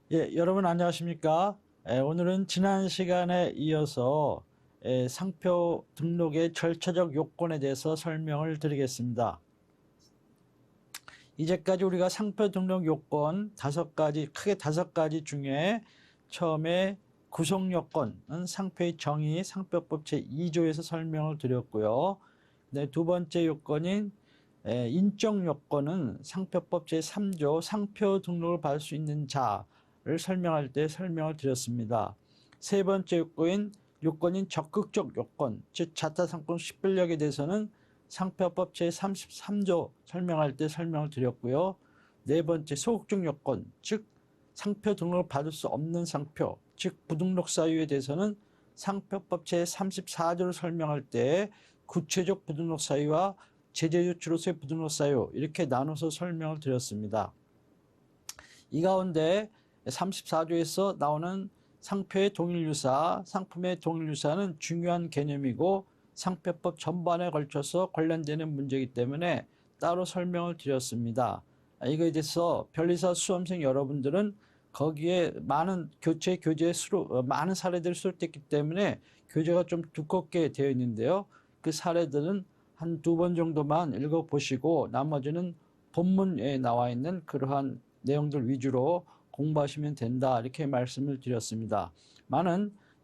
예, 여러분 안녕하십니까? 오늘은 지난 시간에 이어서 상표 등록의 절차적 요건에 대해서 설명을 드리겠습니다. 이제까지 우리가 상표 등록 요건 크게 다섯 가지 중에 처음에 구성 요건은 상표의 정의, 상표법 제2조에서 설명을 드렸고요. 네, 두 번째 요건인 인적 요건은 상표법 제3조 상표 등록을 받을 수 있는 자를 설명할 때 설명을 드렸습니다. 세 번째 요건인 적극적 요건, 즉 자타상권 식별력에 대해서는 상표법 제33조 설명할 때 설명을 드렸고요. 네 번째 소극적 요건, 즉 상표 등록을 받을 수 없는 상표, 즉 부등록 사유에 대해서는 상표법 제34조를 설명할 때 구체적 부등록 사유와 제재 조치로서의 부등록 사유 이렇게 나눠서 설명을 드렸습니다. 이 가운데 34조에서 나오는 상표의 동일유사, 상품의 동일유사는 중요한 개념이고 상표법 전반에 걸쳐서 관련되는 문제이기 때문에 따로 설명을 드렸습니다. 이거에 대해서 변리사 수험생 여러분들은 거기에 많은 많은 사례들이 수록됐기 때문에 교재가 좀 두껍게 되어 있는데요. 그 사례들은 한 두 번 정도만 읽어보시고 나머지는 본문에 나와 있는 그러한 내용들 위주로 공부하시면 된다 이렇게 말씀을 드렸습니다.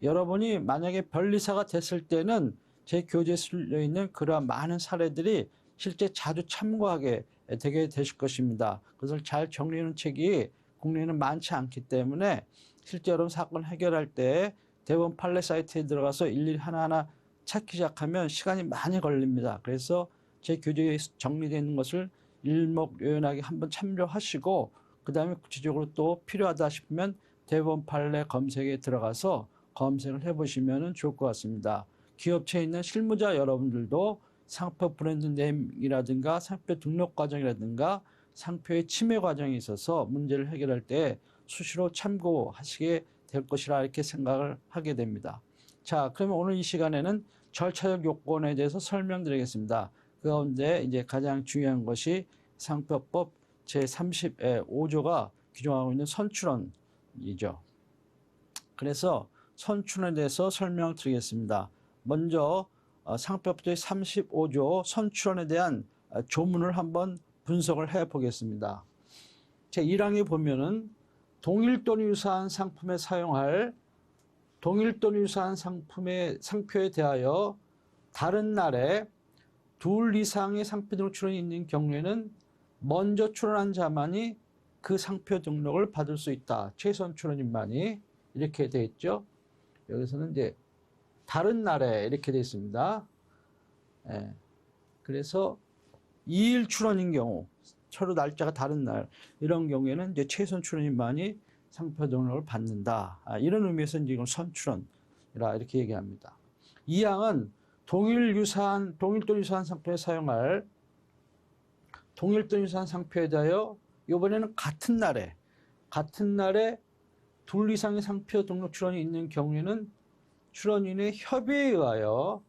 여러분이 만약에 변리사가 됐을 때는 제 교재에 실려 있는 그러한 많은 사례들이 실제 자주 참고하게 되게 되실 것입니다. 그것을 잘 정리하는 책이 국내에는 많지 않기 때문에 실제 여러분 사건 해결할 때 대법원 판례 사이트에 들어가서 일일이 하나하나 찾기 시작하면 시간이 많이 걸립니다. 그래서 제 교재에 정리되어 있는 것을 일목요연하게 한번 참조하시고 그 다음에 구체적으로 또 필요하다 싶으면 대법원 판례 검색에 들어가서 검색을 해보시면 좋을 것 같습니다. 기업체에 있는 실무자 여러분들도 상표 브랜드 네임이라든가 상표 등록 과정이라든가 상표의 침해 과정에 있어서 문제를 해결할 때 수시로 참고하시게 될 것이라 이렇게 생각을 하게 됩니다. 자, 그러면 오늘 이 시간에는 절차적 요건에 대해서 설명드리겠습니다. 그 가운데 이제 가장 중요한 것이 상표법 제35조가 규정하고 있는 선출원이죠. 그래서 선출원에 대해서 설명을 드리겠습니다. 먼저 상표법 제35조 선출원에 대한 조문을 한번 분석을 해 보겠습니다. 제1항에 보면은 동일 또는 유사한 상품에 사용할 동일 또는 유사한 상품의 상표에 대하여 다른 날에 둘 이상의 상표 등록 출원이 있는 경우에는 먼저 출원한 자만이 그 상표 등록을 받을 수 있다. 최소한 출원인만이 이렇게 되어 있죠. 여기서는 이제 다른 날에 이렇게 되어 있습니다. 예. 그래서 2일 출원인 경우, 서로 날짜가 다른 날 이런 경우에는 이제 최소한 출원인만이 상표 등록을 받는다. 이런 의미에서 이제 이건 선출원이라 이렇게 얘기합니다. 2항은 동일 또는 유사한 상표에 사용할 동일 또는 유사한 상표에 대하여 이번에는 같은 날에 둘 이상의 상표 등록 출원이 있는 경우에는 출원인의 협의에 의하여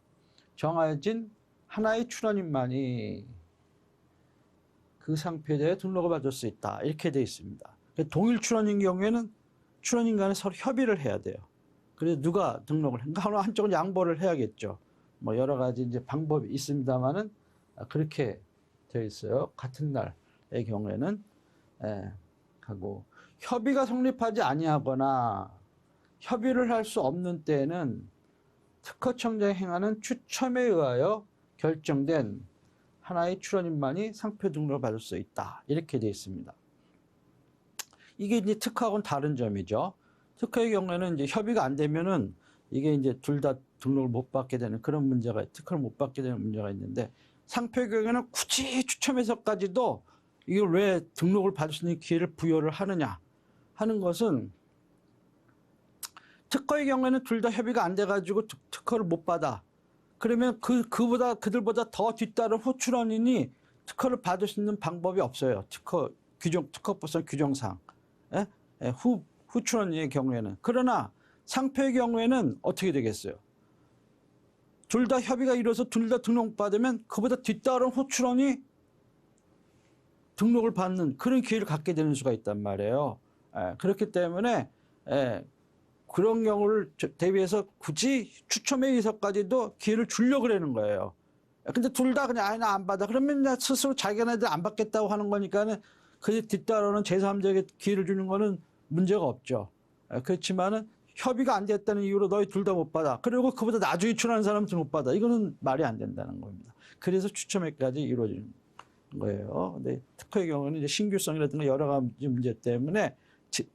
정해진 하나의 출원인만이 그 상표에 대해 등록을 받을 수 있다. 이렇게 되어 있습니다. 동일 출원인 경우에는 출원인 간에 서로 협의를 해야 돼요. 그래서 누가 등록을 했는가? 한쪽은 양보를 해야겠죠. 뭐 여러 가지 이제 방법이 있습니다만은 그렇게 되어 있어요. 같은 날의 경우에는 하고 협의가 성립하지 아니하거나 협의를 할 수 없는 때에는 특허청장이 행하는 추첨에 의하여 결정된 하나의 출원인만이 상표 등록을 받을 수 있다. 이렇게 되어 있습니다. 이게 이제 특허하고는 다른 점이죠. 특허의 경우에는 이제 협의가 안 되면은 이게 이제 둘 다 등록을 못 받게 되는 그런 특허를 못 받게 되는 문제가 있는데 상표의 경우에는 굳이 추첨해서까지도 이걸 왜 등록을 받을 수 있는 기회를 부여를 하느냐 하는 것은 특허의 경우에는 둘 다 협의가 안 돼가지고 특허를 못 받아. 그러면 그들보다 더 뒤따른 후출원인이 특허를 받을 수 있는 방법이 없어요. 특허법상 규정상. 후출원인의 경우에는. 그러나 상표의 경우에는 어떻게 되겠어요? 둘 다 협의가 이루어서 둘 다 등록받으면 그보다 뒤따른 후출원이 등록을 받는 그런 기회를 갖게 되는 수가 있단 말이에요. 그렇기 때문에 그런 경우를 대비해서 굳이 추첨에 의해서까지도 기회를 주려고 그러는 거예요. 근데 둘 다 그냥 아니 나 안 받아. 그러면 스스로 자기네들 안 받겠다고 하는 거니까는 그 뒤따르는 제3자에게 기회를 주는 거는 문제가 없죠. 그렇지만은 협의가 안 됐다는 이유로 너희 둘 다 못 받아. 그리고 그보다 나중에 출연하는 사람들 못 받아. 이거는 말이 안 된다는 겁니다. 그래서 추첨회까지 이루어지는 거예요. 근데 특허의 경우는 이제 신규성이라든가 여러 가지 문제 때문에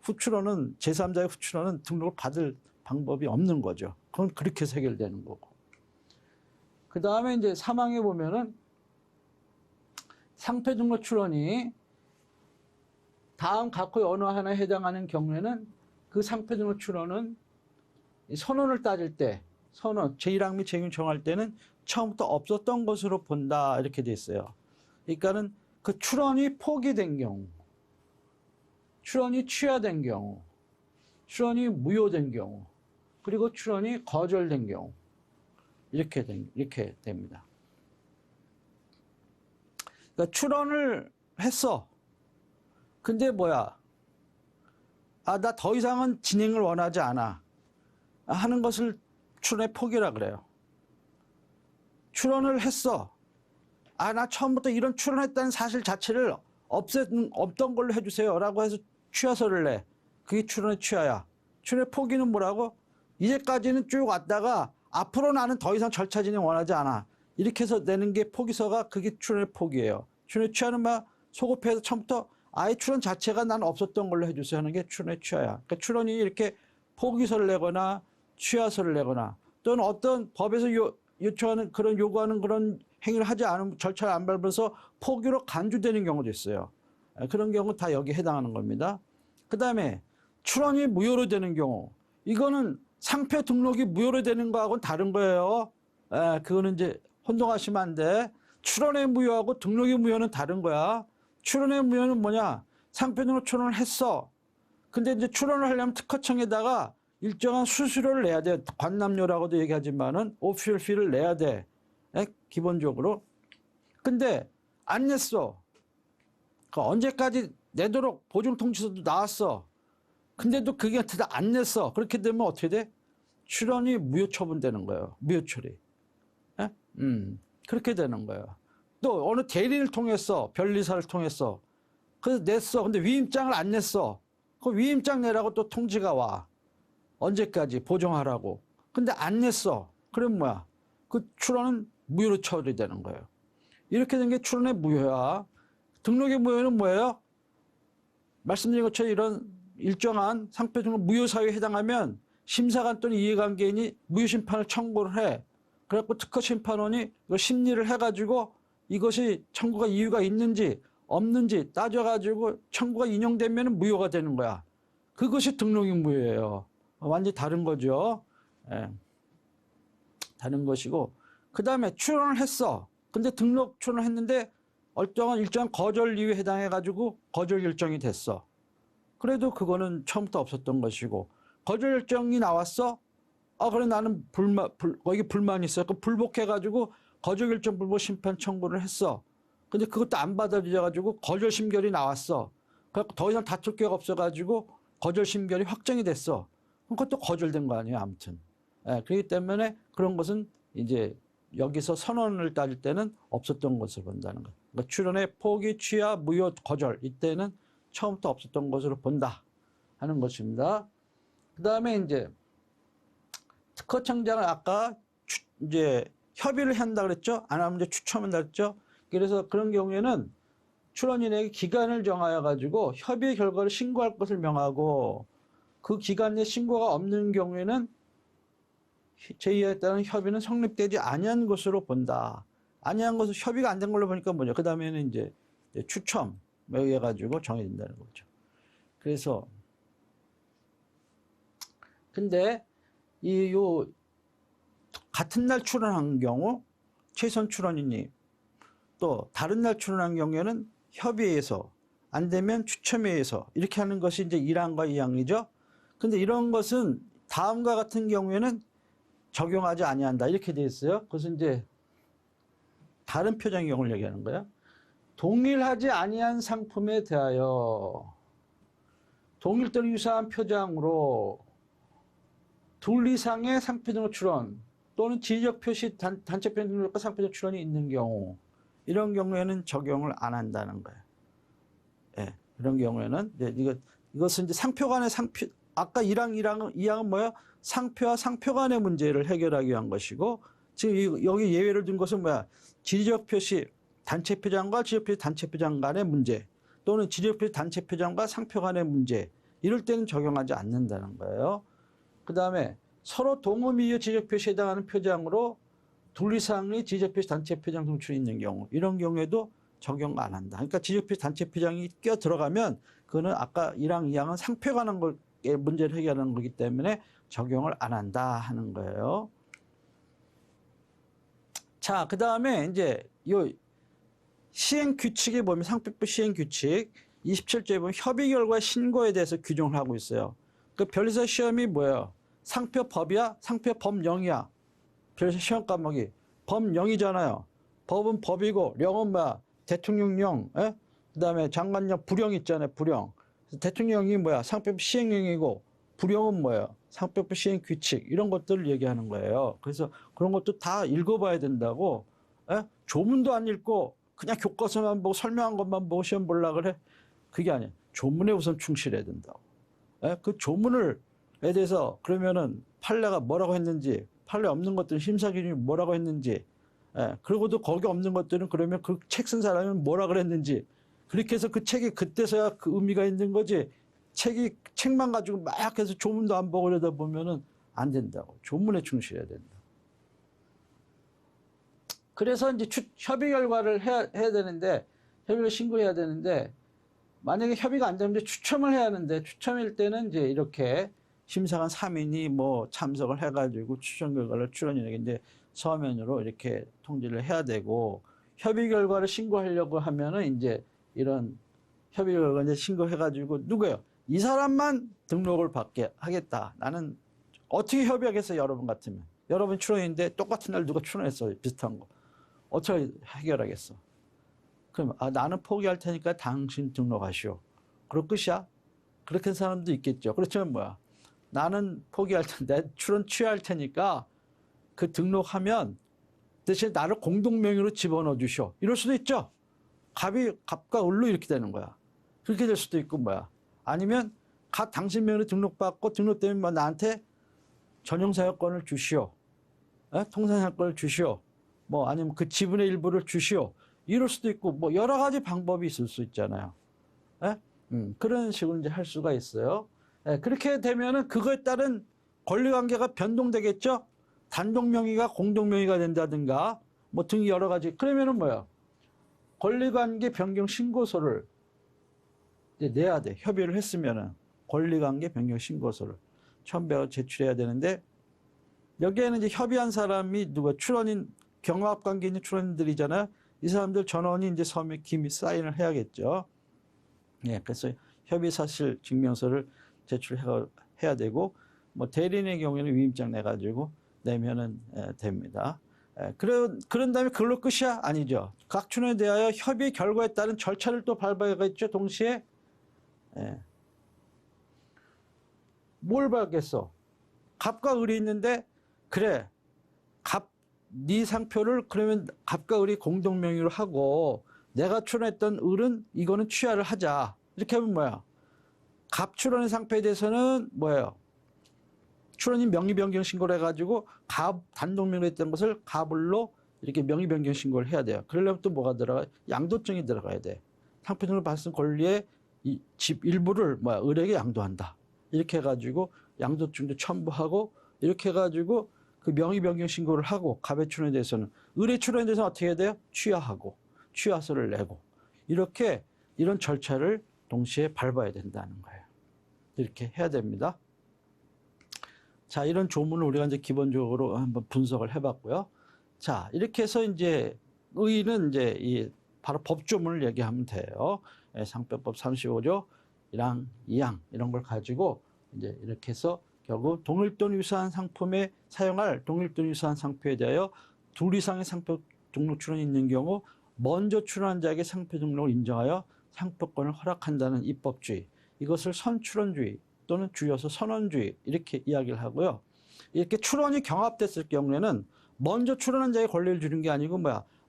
후출원은 제3자의 후출원은 등록을 받을 방법이 없는 거죠. 그건 그렇게 해결되는 거고. 그 다음에 이제 3항에 보면은 상표 등록 출원이 다음 각호의 어느 하나에 해당하는 경우에는 그 상표 등록 출원은 선언을 따질 때, 선언, 제1항 및 제2항 정할 때는 처음부터 없었던 것으로 본다. 이렇게 돼 있어요. 그러니까는 그 출원이 포기된 경우, 출원이 취하된 경우, 출원이 무효된 경우, 그리고 출원이 거절된 경우, 이렇게 됩니다. 그러니까 출원을 했어. 근데 뭐야? 나 더 이상은 진행을 원하지 않아. 하는 것을 출원의 포기라 그래요. 출원을 했어. 나 처음부터 이런 출원했다는 사실 자체를 없던 걸로 해주세요. 라고 해서 취하서를 내. 그게 출원의 취하야. 출원의 포기는 뭐라고? 이제까지는 쭉 왔다가 앞으로 나는 더 이상 절차 진행 원하지 않아. 이렇게 해서 내는 게 포기서가 그게 출원의 포기예요. 출원의 취하는 말 소급해서 처음부터 아예 출원 자체가 난 없었던 걸로 해주세요 하는 게 출원의 취하야. 그러니까 출원이 이렇게 포기서를 내거나 취하서를 내거나 또는 어떤 법에서 요청하는 그런 요구하는 그런 행위를 하지 않은 절차를 안 밟아서 포기로 간주되는 경우도 있어요. 그런 경우 다 여기 해당하는 겁니다. 그 다음에 출원이 무효로 되는 경우 이거는 상표 등록이 무효로 되는 거하고는 다른 거예요. 그거는 이제 혼동하시면 안 돼. 출원의 무효하고 등록의 무효는 다른 거야. 출원의 무효는 뭐냐? 상표 등록 출원을 했어. 근데 이제 출원을 하려면 특허청에다가 일정한 수수료를 내야 돼. 관람료라고도 얘기하지만은 오피셜 피를 내야 돼. 기본적으로. 근데 안 냈어. 언제까지 내도록 보증통지서도 나왔어. 근데도 그게 다 안 냈어. 그렇게 되면 어떻게 돼? 출원이 무효 처분되는 거예요. 무효 처리. 그렇게 되는 거예요. 또 어느 대리를 통해서 변리사를 통해서 그래서 냈어. 근데 위임장을 안 냈어. 그 위임장 내라고 또 통지가 와. 언제까지 보정하라고. 근데 안 냈어. 그럼 뭐야? 그 출원은 무효로 처리되는 거예요. 이렇게 된 게 출원의 무효야. 등록의 무효는 뭐예요? 말씀드린 것처럼 이런 일정한 상표 등록 무효 사유에 해당하면 심사관 또는 이해관계인이 무효 심판을 청구를 해. 그래갖고 특허 심판원이 이걸 심리를 해가지고 이것이 청구가 이유가 있는지 없는지 따져가지고 청구가 인용되면 무효가 되는 거야. 그것이 등록이 무효예요. 완전히 다른 거죠. 다른 것이고. 그 다음에 출원을 했어. 근데 등록 출원을 했는데 일정한 거절 이유에 해당해가지고 거절 결정이 됐어. 그래도 그거는 처음부터 없었던 것이고. 거절 결정이 나왔어? 그래 나는 거기 불만이 있어. 그 불복해가지고 거절 결정 불복 심판 청구를 했어. 근데 그것도 안 받아들여가지고 거절 심결이 나왔어. 그래서 더 이상 다툴 기회가 없어가지고 거절 심결이 확정이 됐어. 그것도 거절된 거 아니에요, 아무튼. 그렇기 때문에 그런 것은 이제 여기서 선언을 따질 때는 없었던 것을 본다는 거. 그러니까 출원의 포기, 취하, 무효, 거절 이때는 처음부터 없었던 것으로 본다 하는 것입니다. 그 다음에 이제 특허청장을 아까 이제 협의를 한다 그랬죠? 안 하면 이제 추첨한다 그랬죠? 그래서 그런 경우에는 출원인에게 기간을 정하여 가지고 협의 결과를 신고할 것을 명하고 그 기간 내 신고가 없는 경우에는 제2항에 따른 협의는 성립되지 아니한 것으로 본다. 아니한 것은 협의가 안 된 걸로 보니까 뭐죠? 그 다음에는 이제 추첨에 의해 가지고 정해진다는 거죠. 그래서 근데 같은 날 출원한 경우 최선 출원인이 또 다른 날 출원한 경우에는 협의에서 안 되면 추첨에 의해서 이렇게 하는 것이 이제 1항과 2항이죠. 근데 이런 것은 다음과 같은 경우에는 적용하지 아니한다 이렇게 되어 있어요. 그것은 이제 다른 표정의 경우를 얘기하는 거예요. 동일하지 아니한 상품에 대하여 동일 또는 유사한 표장으로 둘 이상의 상표 등록 출원 또는 지적 표시 단체 표시 등록과 상표 등록 출원이 있는 경우, 이런 경우에는 적용을 안 한다는 거예요. 예, 이런 경우에는 이것은 이제 상표 간의 상표, 아까 2항은 뭐야? 상표와 상표 간의 문제를 해결하기 위한 것이고, 지금 여기 예외를 둔 것은 뭐야? 지적 표시 단체 표장과 지적 표시 단체 표장 간의 문제, 또는 지적 표시 단체 표장과 상표 간의 문제, 이럴 때는 적용하지 않는다는 거예요. 그 다음에 서로 동음 이유 지적 표시에 해당하는 표장으로 둘 이상의 지적 표시 단체 표장 송출이 있는 경우, 이런 경우에도 적용 안 한다. 그러니까 지적 표시 단체 표장이 껴 들어가면 그거는 아까 1항, 2항은 상표 관한 걸 문제를 해결하는 거기 때문에 적용을 안 한다 하는 거예요. 자, 그 다음에 이제 요 시행 규칙에 보면 상표법 시행 규칙 27조에 보면 협의 결과 신고에 대해서 규정을 하고 있어요. 그 변리사 시험이 뭐예요? 상표 법이야? 상표 법 0이야? 변리사 시험 과목이 법 0이잖아요. 법은 법이고 령은 뭐야? 대통령령, 예? 그다음에 장관령 불령 있잖아요. 불령. 대통령령이 뭐야? 상표법 시행령이고 불령은 뭐예요? 상표법 시행 규칙, 이런 것들을 얘기하는 거예요. 그래서 그런 것도 다 읽어봐야 된다고. 예? 조문도 안 읽고 그냥 교과서만 보고 설명한 것만 보고 시험 보려고 그래? 그게 아니에요. 조문에 우선 충실해야 된다고. 예? 그 조문에 대해서 그러면은 판례가 뭐라고 했는지, 판례 없는 것들은 심사 기준이 뭐라고 했는지, 예, 그리고도 거기 없는 것들은 그러면 그 책 쓴 사람은 뭐라 그랬는지, 그렇게 해서 그 책이 그때서야 그 의미가 있는 거지, 책만 가지고 막 해서 조문도 안 보고 그러다 보면은 안 된다고. 조문에 충실해야 된다. 그래서 이제 협의 결과를 해야 되는데, 협의를 신고해야 되는데, 만약에 협의가 안 되면 추첨을 해야 하는데, 추첨일 때는 이제 이렇게 심사관 3인이 뭐 참석을 해가지고 추천 결과를 출원인에게 이제 서면으로 이렇게 통지를 해야 되고, 협의 결과를 신고하려고 하면은 이제 이런 협의 결과 이제 신고해가지고 누구예요? 이 사람만 등록을 받게 하겠다. 나는 어떻게 협의하겠어요? 여러분 같으면. 여러분 출원인데 똑같은 날 누가 출원했어요? 비슷한 거. 어떻게 해결하겠어? 그럼 나는 포기할 테니까 당신 등록하시오. 그럴 끝이야? 그렇게 하는 사람도 있겠죠. 그렇지만 뭐야? 나는 포기할 텐데 출원 취할 테니까 그 등록하면 대신 나를 공동명의로 집어넣어 주시오. 이럴 수도 있죠. 갑과 을로 이렇게 되는 거야. 그렇게 될 수도 있고 뭐야. 아니면 당신 명의로 등록받고 등록되면 뭐 나한테 전용사역권을 주시오. 통상사역권을 주시오. 뭐 아니면 그 지분의 일부를 주시오. 이럴 수도 있고 뭐 여러 가지 방법이 있을 수 있잖아요. 그런 식으로 이제 할 수가 있어요. 그렇게 되면은 그거에 따른 권리관계가 변동되겠죠. 단독 명의가 공동 명의가 된다든가 뭐 등 여러 가지. 그러면은 뭐야? 권리관계 변경 신고서를 이제 내야 돼. 협의를 했으면은 권리관계 변경 신고서를 첨부해서 제출해야 되는데, 여기에는 이제 협의한 사람이 누가 출원인, 경합 관계 있는 출원인들이잖아요. 이 사람들 전원이 이제 서면 기미 사인을 해야겠죠. 예, 그래서 협의 사실 증명서를 제출해야 되고, 뭐 대리인의 경우에는 위임장 내가지고 내면은 됩니다. 그런 다음에 그걸로 끝이야? 아니죠. 각 출원에 대하여 협의 결과에 따른 절차를 또 밟아야겠죠. 동시에. 뭘 밟겠어? 갑과 을이 있는데, 그래, 네 상표를 그러면 갑과 을이 공동 명의로 하고 내가 출원했던 을은 이거는 취하를 하자. 이렇게 하면 뭐야? 갑 출원의 상표에 대해서는 뭐예요? 출원인 명의 변경 신고를 해가지고 갑 단독 명의로 했던 것을 갑을로 이렇게 명의 변경 신고를 해야 돼요. 그러려면 또 뭐가 들어가? 양도증이 들어가야 돼. 상표 등을 받은 권리의 집 일부를 뭐야? 을에게 양도한다. 이렇게 해가지고 양도증도 첨부하고, 이렇게 해가지고 그 명의 변경 신고를 하고, 갑의 출원에 대해서는, 을의 출원에 대해서는 어떻게 해야 돼요? 취하하고 취하서를 내고, 이렇게 이런 절차를 동시에 밟아야 된다는 거예요. 이렇게 해야 됩니다. 자, 이런 조문을 우리가 이제 기본적으로 한번 분석을 해봤고요. 자, 이렇게 해서 이제 의의는 이제 바로 법조문을 얘기하면 돼요. 상표법 35조 1항, 2항 이런 걸 가지고 이제 이렇게 해서 결국 동일 또는 유사한 상품에 사용할 동일 또는 유사한 상표에 대하여 둘 이상의 상표 등록 출원이 있는 경우 먼저 출원한 자에게 상표 등록을 인정하여 상표권을 허락한다는 입법주의, 이것을 선출원주의 또는 줄여서 선원주의 이렇게 이야기를 하고요. 이렇게 출원이 경합됐을 경우에는 먼저 출원한 자에게 권리를 주는 게 아니고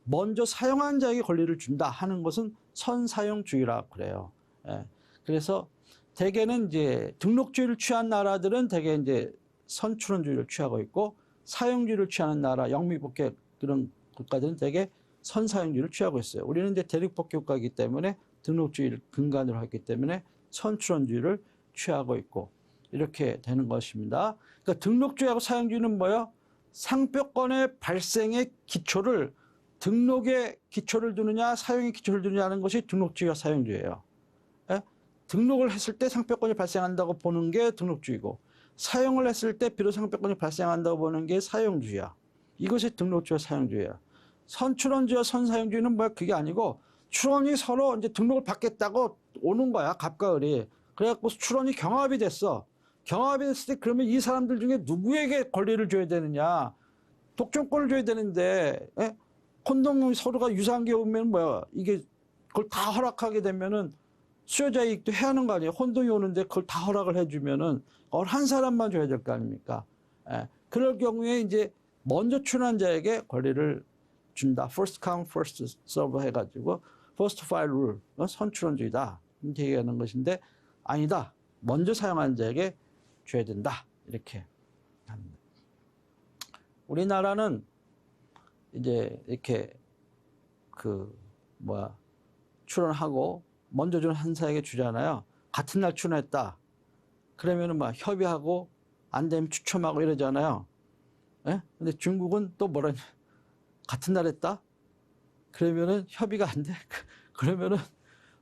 먼저 사용한 자에게 권리를 준다 하는 것은 선사용주의라고 그래요. 예. 그래서 대개는 이제 등록주의를 취한 나라들은 대개 이제 선출원주의를 취하고 있고 사용주의를 취하는 나라, 영미국계 그런 국가들은 대개 선사용주의를 취하고 있어요. 우리는 이제 대륙법계 국가이기 때문에 등록주의를 근간으로 했기 때문에 선출원주의를 취하고 있고 이렇게 되는 것입니다. 그러니까 등록주의하고 사용주의는 뭐예요? 상표권의 발생의 기초를 등록에 기초를 두느냐 사용에 기초를 두느냐 하는 것이 등록주의와 사용주의예요. 예? 등록을 했을 때 상표권이 발생한다고 보는 게 등록주의고 사용을 했을 때 비로소 상표권이 발생한다고 보는 게 사용주의야. 이것이 등록주의와 사용주의야. 선출원주의와 선사용주의는 그게 아니고 출원이 서로 이제 등록을 받겠다고 오는 거야. 갑과 을이. 그래갖고 출원이 경합이 됐어. 경합이 됐을 때 그러면 이 사람들 중에 누구에게 권리를 줘야 되느냐. 독점권을 줘야 되는데 콘돔 서로가 유사한 게 오면 이게 그걸 다 허락하게 되면은 수요자 이익도 해야 하는 거 아니에요. 혼동이 오는데 그걸 다 허락을 해주면은 한 사람만 줘야 될 거 아닙니까? 그럴 경우에 이제 먼저 출원한 자에게 권리를 준다. First come, first serve 해가지고 First file rule, 선출원주의다. 이렇게 얘기하는 것인데 아니다. 먼저 사용한 자에게 줘야 된다. 이렇게 합니다. 우리나라는 이제 이렇게 출원하고 먼저 준 한 사에게 주잖아요. 같은 날 출원했다. 그러면은 협의하고 안 되면 추첨하고 이러잖아요. 예? 근데 중국은 또 뭐라냐? 같은 날 했다? 그러면은 협의가 안 돼. 그러면은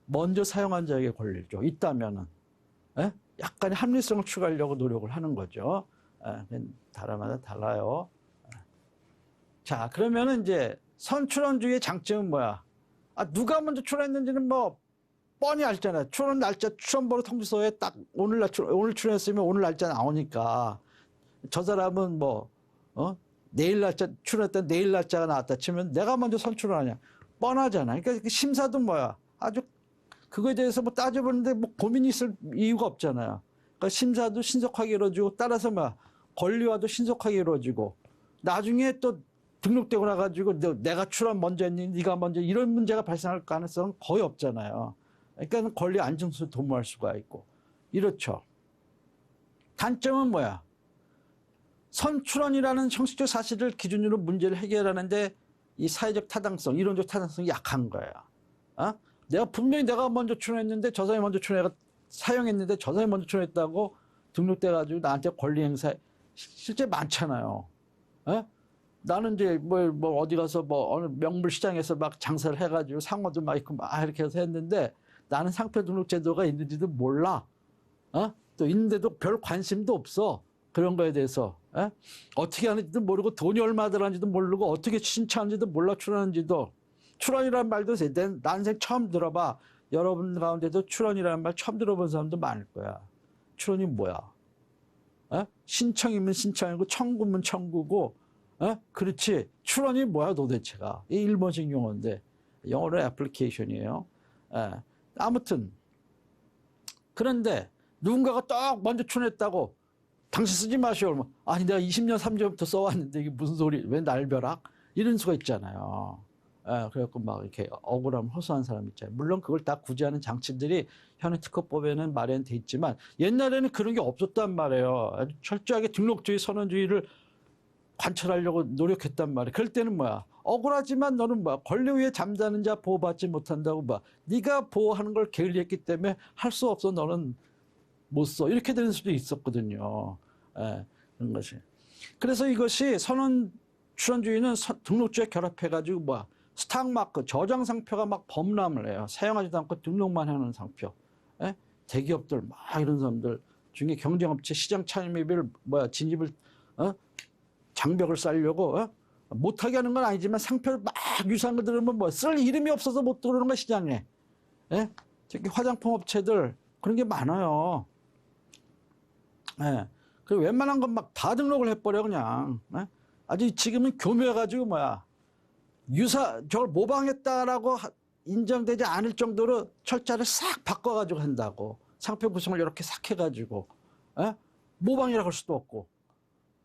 먼저 사용한 자에게 권리를 줘. 있다면은. 예? 약간의 합리성을 추가하려고 노력을 하는 거죠. 나라마다 달라요. 자, 그러면은 이제 선출원주의의 장점은 뭐야? 누가 먼저 출원했는지는 뻔히 알잖아요. 출원 날짜, 출원번호 통지서에 딱 오늘 출원했으면 오늘 날짜 나오니까. 저 사람은 내일 날짜 출원했다 내일 날짜가 나왔다 치면 내가 먼저 선출원하냐. 뻔하잖아. 그러니까 심사도 아주 그거에 대해서 따져보는데 고민이 있을 이유가 없잖아요. 그러니까 심사도 신속하게 이루어지고 따라서 권리화도 신속하게 이루어지고 나중에 또 등록되고 나가지고 내가 출원 먼저 했니 네가 먼저 이런 문제가 발생할 가능성은 거의 없잖아요. 그러니까 권리 안정성을 도모할 수가 있고 이렇죠. 단점은 뭐야? 선출원이라는 형식적 사실을 기준으로 문제를 해결하는데 이 사회적 타당성, 이론적 타당성이 약한 거야. 분명히 내가 먼저 출원했는데 저 사람이 먼저 사용했는데 저 사람이 먼저 출원했다고 등록돼가지고 나한테 권리 행사 실제 많잖아요. 나는 이제 어디 가서 어느 명물 시장에서 장사를 해가지고 상어도 있고 이렇게 해서 했는데 나는 상표 등록 제도가 있는지도 몰라. 또 있는데도 별 관심도 없어. 그런 거에 대해서. 어떻게 하는지도 모르고 돈이 얼마 들어가는지도 모르고 어떻게 신청하는지도 몰라 출원하는지도. 출원이라는 말도 난생 처음 들어봐. 여러분 가운데도 출원이라는 말 처음 들어본 사람도 많을 거야. 출원이 뭐야? 신청이면 신청이고 청구면 청구고 그렇지. 출원이 뭐야 도대체가. 이 일본식 용어인데 영어로 애플리케이션이에요. 아무튼 그런데 누군가가 딱 먼저 출원했다고 당신 쓰지 마시오. 아니 내가 20년 3년부터 써왔는데 이게 무슨 소리 왜 날벼락? 이런 수가 있잖아요. 그래갖고 이렇게 억울함을 호소하는 사람 있잖아요. 물론 그걸 다 구제하는 장치들이 현행 특허법에는 마련돼 있지만 옛날에는 그런 게 없었단 말이에요. 아주 철저하게 등록주의 선언주의를 관철하려고 노력했단 말이에요. 그럴 때는 억울하지만 너는 권리 위에 잠자는 자 보호받지 못한다고 네가 보호하는 걸 게을리했기 때문에 할 수 없어 너는 못 써. 이렇게 되는 수도 있었거든요. 그런 것이. 그래서 이것이 출원주의는 등록주의에 결합해가지고 스탁마크, 저장상표가 범람을 해요. 사용하지도 않고 등록만 해놓은 상표. 대기업들 이런 사람들 중에 경쟁업체 시장 침입을 진입을 장벽을 쌓으려고 못하게 하는 건 아니지만 상표를 유사한 거 들으면 쓸 이름이 없어서 못 들어오는 거 시장에. 특히 화장품 업체들 그런 게 많아요. 그리고 웬만한 건 다 등록을 해버려 그냥. 아주 지금은 교묘해가지고 저걸 모방했다라고 인정되지 않을 정도로 철자를 싹 바꿔가지고 한다고. 상표 구성을 이렇게 싹 해가지고 모방이라고 할 수도 없고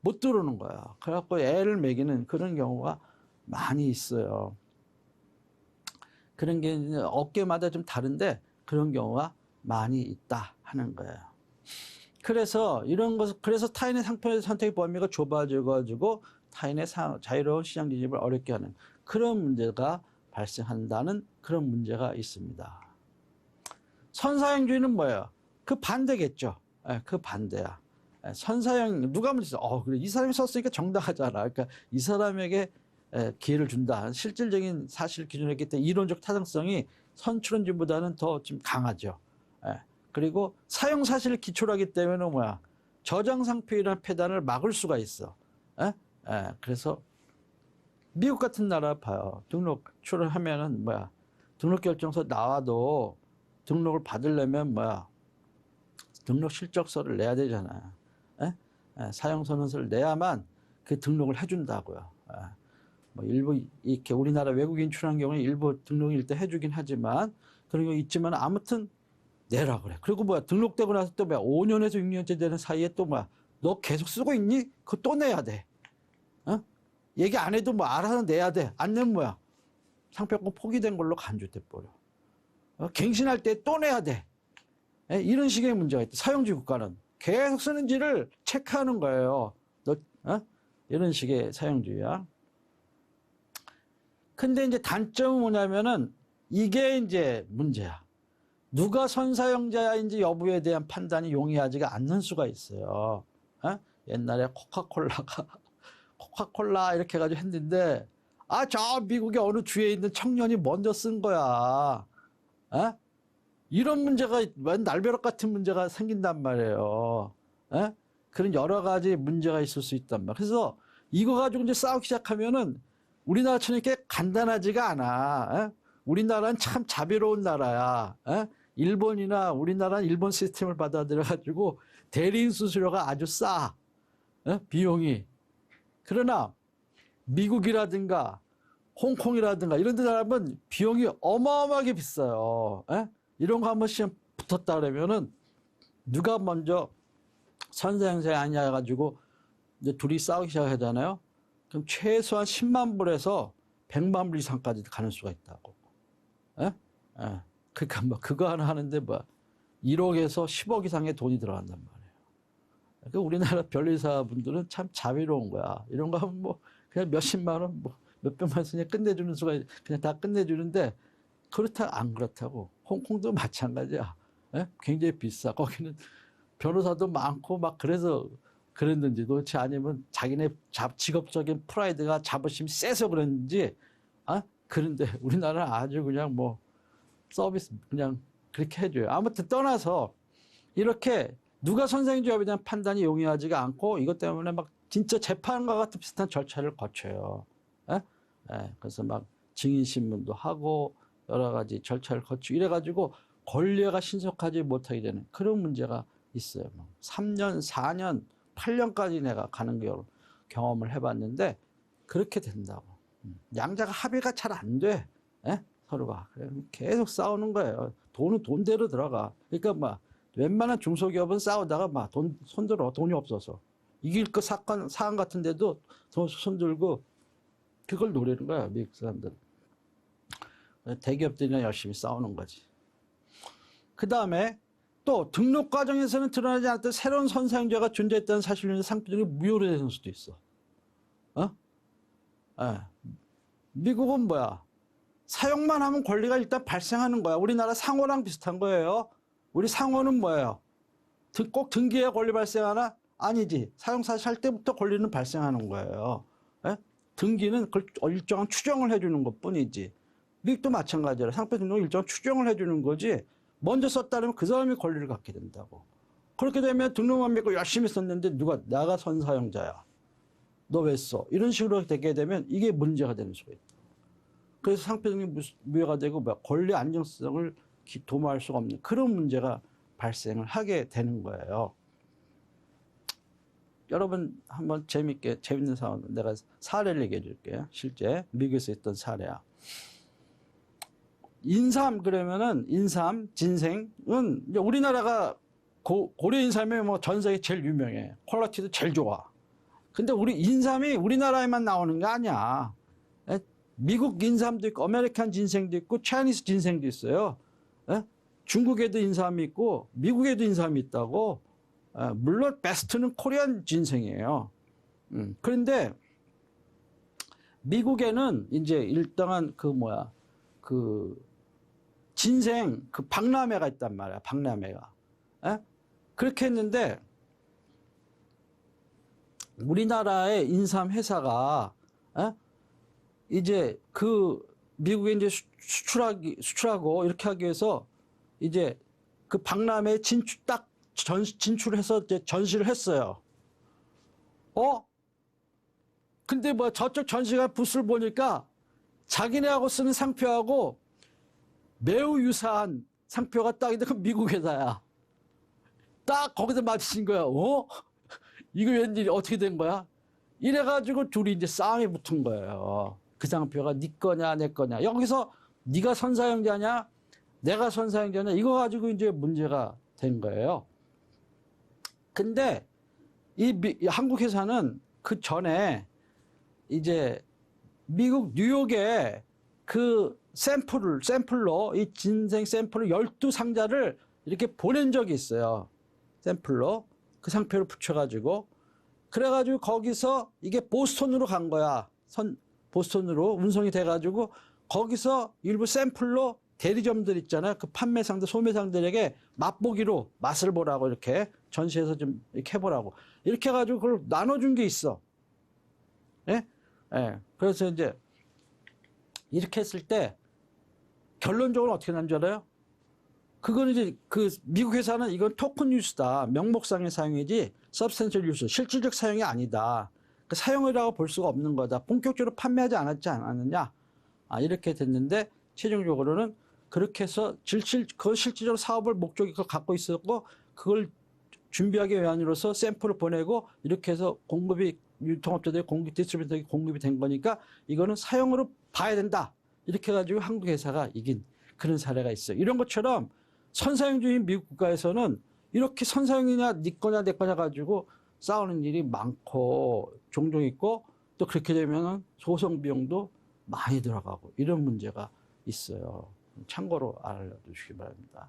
못 들어오는 거야. 그래갖고 애를 먹이는 그런 경우가 많이 있어요. 그런 게 업계마다 좀 다른데 그런 경우가 많이 있다 하는 거예요. 그래서 이런 것, 그래서 타인의 상품의 선택 범위가 좁아져가지고 타인의 자유로운 시장 진입을 어렵게 하는 그런 문제가 발생한다는 그런 문제가 있습니다. 선사형주의는 뭐예요? 그 반대겠죠. 그 반대야. 선사형 누가 문제어 그래 이 사람이 썼으니까 정당하잖아. 그러니까 이 사람에게 기회를 준다. 실질적인 사실 기준을 했기 때문에 이론적 타당성이 선출원주의보다는 더 좀 강하죠. 그리고 사용 사실을 기초로 하기 때문에 뭐야? 저장상표이라는 폐단을 막을 수가 있어. 그래서 미국 같은 나라 봐요. 등록출을 하면은 뭐야? 등록결정서 나와도 등록을 받으려면 뭐야? 등록 실적서를 내야 되잖아요. 사용선언서를 내야만 그 등록을 해준다고요. 뭐 일부 이렇게 우리나라 외국인 출한 경우에 일부 등록일 때 해주긴 하지만 그런 거 있지만 아무튼 내라 그래. 그리고 뭐야 등록되고 나서 또 뭐야 5년에서 6년째 되는 사이에 또 뭐야 너 계속 쓰고 있니? 그거 또 내야 돼. 얘기 안 해도 뭐 알아서 내야 돼. 안 내면 뭐야 상표권 포기된 걸로 간주돼 버려. 갱신할 때 또 내야 돼. 이런 식의 문제가 있다. 사용주의 국가는 계속 쓰는지를 체크하는 거예요. 이런 식의 사용주의야. 근데 이제 단점은 뭐냐면은 이게 이제 문제야. 누가 선사용자인지 여부에 대한 판단이 용이하지가 않는 수가 있어요. 옛날에 코카콜라 이렇게 해가지고 했는데 저 미국의 어느 주에 있는 청년이 먼저 쓴 거야. 이런 문제가 웬 날벼락 같은 문제가 생긴단 말이에요. 그런 여러 가지 문제가 있을 수 있단 말이에요. 그래서 이거 가지고 이제 싸우기 시작하면은 우리나라처럼 이렇게 간단하지가 않아. 우리나라는 참 자비로운 나라야. 일본이나 우리나라는 일본 시스템을 받아들여가지고 대리인 수수료가 아주 싸. 비용이. 그러나 미국이라든가 홍콩이라든가 이런 데 사람은 비용이 어마어마하게 비싸요. 이런 거 한 번씩 붙었다 그러면은 누가 먼저 선사형제 아니냐 해가지고 이제 둘이 싸우기 시작하잖아요. 그럼 최소한 10만 불에서 100만 불 이상까지 가는 수가 있다고. 그러니까 뭐 그거 하나 하는데 뭐 1억에서 10억 이상의 돈이 들어간단 말이에요. 그러니까 우리나라 변리사분들은 참 자비로운 거야. 이런 거 하면 뭐 그냥 몇십만 원, 뭐 몇백만 원 그냥 끝내주는 수가 그냥 다 끝내주는데 그렇다 안 그렇다고. 홍콩도 마찬가지야. 굉장히 비싸. 거기는 변호사도 많고 막 그래서 그랬는지 도대체 아니면 자기네 직업적인 프라이드가 자부심이 세서 그랬는지 그런데 우리나라는 아주 그냥 뭐 서비스 그냥 그렇게 해줘요. 아무튼 떠나서 이렇게 누가 선생님조합에 대한 판단이 용이하지가 않고 이것 때문에 막 진짜 재판과 같은 비슷한 절차를 거쳐요. 그래서 막 증인신문도 하고 여러 가지 절차를 거치고 이래가지고 권리가 신속하지 못하게 되는 그런 문제가 있어요. 3년, 4년, 8년까지 내가 가는 경험을 해봤는데 그렇게 된다고. 양자가 합의가 잘 안 돼. 서로가. 계속 싸우는 거예요. 돈은 돈대로 들어가. 그러니까 막 웬만한 중소기업은 싸우다가 막 손들어. 돈이 없어서. 이길 거 사안 같은 데도 손들고 그걸 노리는 거야. 미국 사람들은. 대기업들이랑 열심히 싸우는 거지. 그 다음에 또 등록 과정에서는 드러나지 않았던 새로운 선사용자가 존재했다는 사실로 인해 상표등이 무효로 되는 수도 있어. 미국은 뭐야? 사용만 하면 권리가 일단 발생하는 거야. 우리나라 상호랑 비슷한 거예요. 우리 상호는 뭐예요? 꼭 등기해야 권리 발생하나? 아니지. 사용 사실 할 때부터 권리는 발생하는 거예요. 등기는 그걸 일정한 추정을 해주는 것 뿐이지. 미국도 마찬가지라 상표 등록 일정한 추정을 해주는 거지. 먼저 썼다면 그 사람이 권리를 갖게 된다고. 그렇게 되면 등록만 믿고 열심히 썼는데 나가 선사용자야. 너 왜 써? 이런 식으로 되게 되면 이게 문제가 되는 수가 있다. 그래서 상표 등록 무효가 되고 권리 안정성을 도모할 수가 없는 그런 문제가 발생을 하게 되는 거예요. 여러분 한번 재밌는 상황 내가 사례를 얘기해 줄게요. 실제 미국에서 있던 사례야. 인삼 그러면은 인삼, 진생은 이제 우리나라가 고려 인삼이 뭐 전 세계 제일 유명해. 퀄리티도 제일 좋아. 근데 우리 인삼이 우리나라에만 나오는 게 아니야. 예? 미국 인삼도 있고, 아메리칸 진생도 있고, 차이니스 진생도 있어요. 예? 중국에도 인삼이 있고, 미국에도 인삼이 있다고. 예, 물론 베스트는 코리안 진생이에요. 그런데 미국에는 이제 일당한 그 진생, 그 박람회가 있단 말이야. 박람회가. 예? 그렇게 했는데 우리나라의 인삼 회사가 이제 그 미국에 이제 수출하고 이렇게 하기 위해서 이제 그 박람회에 진출해서 이제 전시를 했어요. 근데 뭐 저쪽 전시가 부스를 보니까 자기네하고 쓰는 상표하고 매우 유사한 상표가 딱 있는데 그 미국 회사야. 딱 거기서 마주친 거야. 이거 웬일이 어떻게 된 거야? 이래가지고 둘이 이제 싸움이 붙은 거예요. 그 상표가 네 거냐 내 거냐. 여기서 네가 선사용자냐 내가 선사용자냐 이거 가지고 이제 문제가 된 거예요. 근데 이 한국 회사는 그 전에 이제 미국 뉴욕에 그 샘플로 이 진생 샘플을 12상자를 이렇게 보낸 적이 있어요. 샘플로 그 상표를 붙여가지고 그래가지고 거기서 이게 보스턴으로 간 거야. 보스턴으로 운송이 돼가지고 거기서 일부 샘플로 대리점들 있잖아요. 그 판매상들, 소매상들에게 맛보기로 맛을 보라고 이렇게 전시해서 좀 이렇게 해보라고 이렇게 해가지고 그걸 나눠준 게 있어. 예? 예. 그래서 이제 이렇게 했을 때 결론적으로 어떻게 난 줄 알아요? 그거는 이제 그 미국 회사는 이건 토큰 유스다. 명목상의 사용이지 서브스텐셜 유스, 실질적 사용이 아니다. 그 사용이라고 볼 수가 없는 거다. 본격적으로 판매하지 않았느냐? 이렇게 됐는데 최종적으로는 그렇게 해서 그 실질적으로 사업을 목적이 그걸 갖고 있었고 그걸 준비하기 위함으로써 샘플을 보내고 이렇게 해서 공급이 유통업자들이 디스트리뷰터들이 공급이 된 거니까 이거는 사용으로 봐야 된다. 이렇게 해가지고 한국 회사가 이긴 그런 사례가 있어요. 이런 것처럼 선사용주의인 미국 국가에서는 이렇게 선사용이냐 네 거냐 내 거냐 가지고 싸우는 일이 많고 종종 있고 또 그렇게 되면 소송 비용도 많이 들어가고 이런 문제가 있어요. 참고로 알려두시기 바랍니다.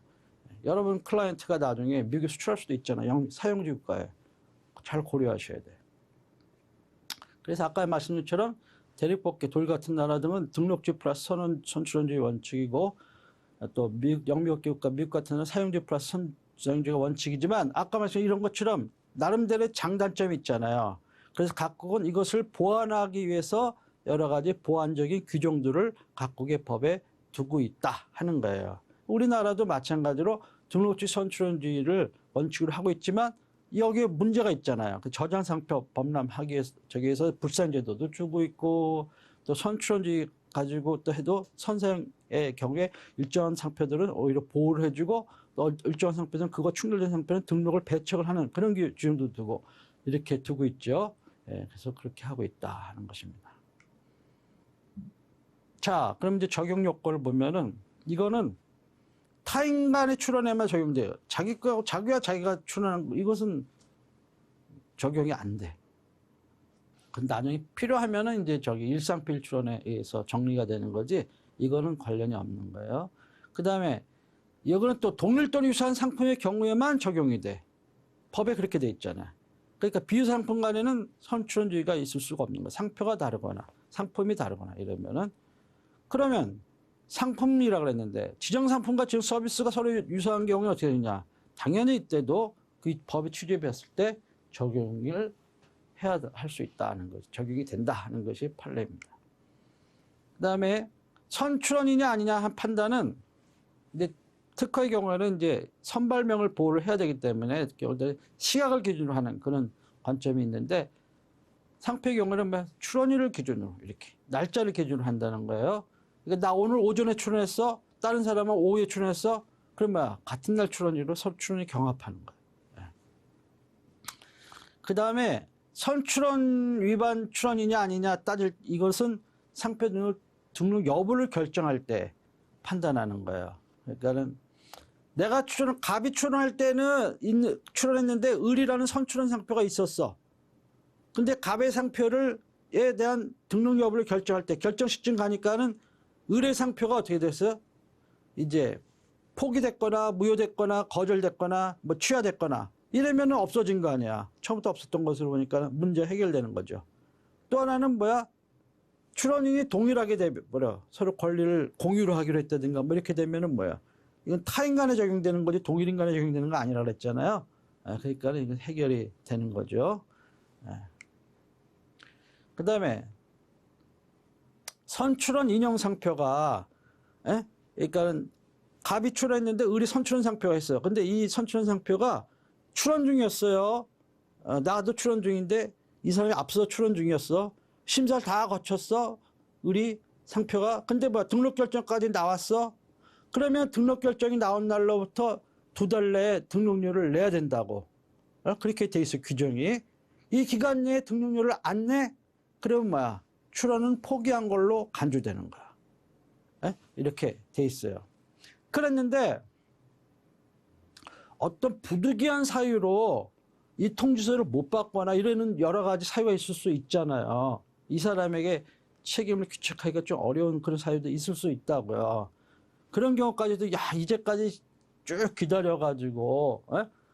여러분 클라이언트가 나중에 미국에 수출할 수도 있잖아요. 사용주 국가에 잘 고려하셔야 돼. 그래서 아까 말씀드린 것처럼 대륙법계 돌 같은 나라 등은 등록주의 플러스 선출원주의 원칙이고 또 영미법계 국가 미국 같은 나라는 사용주의 플러스 선사용주의가 원칙이지만 아까 말씀드린 이런 것처럼 나름대로의 장단점이 있잖아요. 그래서 각국은 이것을 보완하기 위해서 여러 가지 보완적인 규정들을 각국의 법에 두고 있다 하는 거예요. 우리나라도 마찬가지로 등록주의 선출원주의를 원칙으로 하고 있지만 여기에 문제가 있잖아요. 그 저장상표 범람하기 위해서 저기에서 불상제도도 주고 있고 또 선출원주의 가지고 또 해도 선사용의 경우에 일정한 상표들은 오히려 보호를 해주고 또 일정한 상표들은 그거 충돌된 상표는 등록을 배척을 하는 그런 규정도 두고 이렇게 두고 있죠. 예, 그래서 그렇게 하고 있다 하는 것입니다. 자, 그럼 이제 적용 요건을 보면은 이거는 타인 간의 출원에만 적용돼요. 자기가 출원하는 거, 이것은 적용이 안 돼. 근데 나중에 필요하면은 이제 일상필 출원에 의해서 정리가 되는 거지, 이거는 관련이 없는 거예요. 그 다음에, 이거는 또 동일 또는 유사한 상품의 경우에만 적용이 돼. 법에 그렇게 돼 있잖아요. 그러니까 비유상품 간에는 선출원주의가 있을 수가 없는 거예요. 상표가 다르거나, 상품이 다르거나 이러면은. 그러면, 상품이라고 그랬는데 지정상품과 지정 서비스가 서로 유사한 경우에 어떻게 되느냐. 당연히 이때도 그 법이 취재했을 때 적용을 할 수 있다는 것, 적용이 된다 하는 것이 판례입니다. 그 다음에 선출원이냐 아니냐 한 판단은 이제 특허의 경우에는 이제 선발명을 보호를 해야 되기 때문에 시각을 기준으로 하는 그런 관점이 있는데 상표의 경우에는 출원일을 기준으로 이렇게 날짜를 기준으로 한다는 거예요. 그러니까 나 오늘 오전에 출원했어. 다른 사람은 오후에 출원했어. 그럼 뭐야? 같은 날 출원일로 서로 출원이 경합하는 거예요. 네. 그 다음에 선출원 위반 출원이냐 아니냐 따질 이것은 상표 등록 여부를 결정할 때 판단하는 거예요. 그러니까는 내가 갑이 출원할 때는 출원했는데 을이라는 선출원 상표가 있었어. 근데 갑의 상표에 대한 등록 여부를 결정할 때 결정 시점 가니까는 을의 상표가 어떻게 됐어요? 이제 포기됐거나 무효됐거나 거절됐거나 뭐 취하됐거나 이러면 없어진 거 아니야. 처음부터 없었던 것으로 보니까 문제 해결되는 거죠. 또 하나는 뭐야? 출원인이 동일하게 되면 서로 권리를 공유로 하기로 했다든가 뭐 이렇게 되면은 뭐야? 이건 타인간에 적용되는 거지 동일인간에 적용되는 거 아니라 그랬잖아요. 그러니까 이건 해결이 되는 거죠. 그 다음에 선출원 인용 상표가 그러니까 갑이 출원했는데 을이 선출원 상표가 있어요. 근데 이 선출원 상표가 출원 중이었어요. 나도 출원 중인데 이 사람이 앞서 출원 중이었어. 심사를 다 거쳤어. 을이 상표가. 근데 뭐 등록 결정까지 나왔어. 그러면 등록 결정이 나온 날로부터 2달 내에 등록료를 내야 된다고. 그렇게 돼 있어 규정이. 이 기간 내에 등록료를 안 내? 그러면 뭐야? 출원은 포기한 걸로 간주되는 거야. 이렇게 돼 있어요. 그랬는데 어떤 부득이한 사유로 이 통지서를 못 받거나 이러는 여러 가지 사유가 있을 수 있잖아요. 이 사람에게 책임을 규칙하기가 좀 어려운 그런 사유도 있을 수 있다고요. 그런 경우까지도 이제까지 쭉 기다려가지고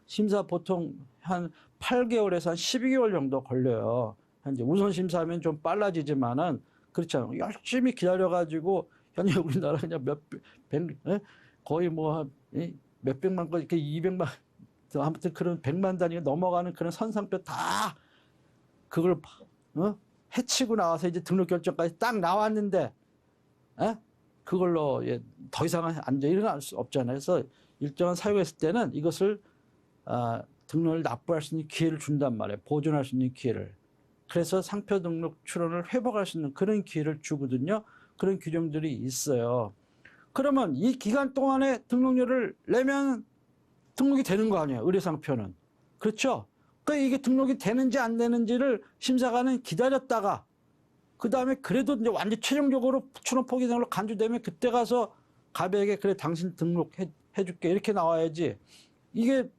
심사 보통 한 8개월에서 한 12개월 정도 걸려요. 현재 우선 심사하면 좀 빨라지지만은 그렇잖아요. 열심히 기다려가지고 현재 우리나라 그냥 거의 뭐 몇백만 건 이렇게 200만 아무튼 그런 100만 단위가 넘어가는 그런 선상표 다 그걸 해치고 나와서 이제 등록 결정까지 딱 나왔는데 그걸로 더 이상은 안 일어날 수 없잖아요. 그래서 일정한 사유가 있을 때는 이것을 등록을 납부할 수 있는 기회를 준단 말이에요. 보존할 수 있는 기회를. 그래서 상표 등록 출원을 회복할 수 있는 그런 기회를 주거든요. 그런 규정들이 있어요. 그러면 이 기간 동안에 등록료를 내면 등록이 되는 거 아니에요. 의뢰상표는. 그렇죠? 그러니까 이게 등록이 되는지 안 되는지를 심사관은 기다렸다가 그 다음에 그래도 이제 완전 최종적으로 출원 포기 등록 간주되면 그때 가서 갑에게 그래 당신 등록해줄게 이렇게 나와야지 이게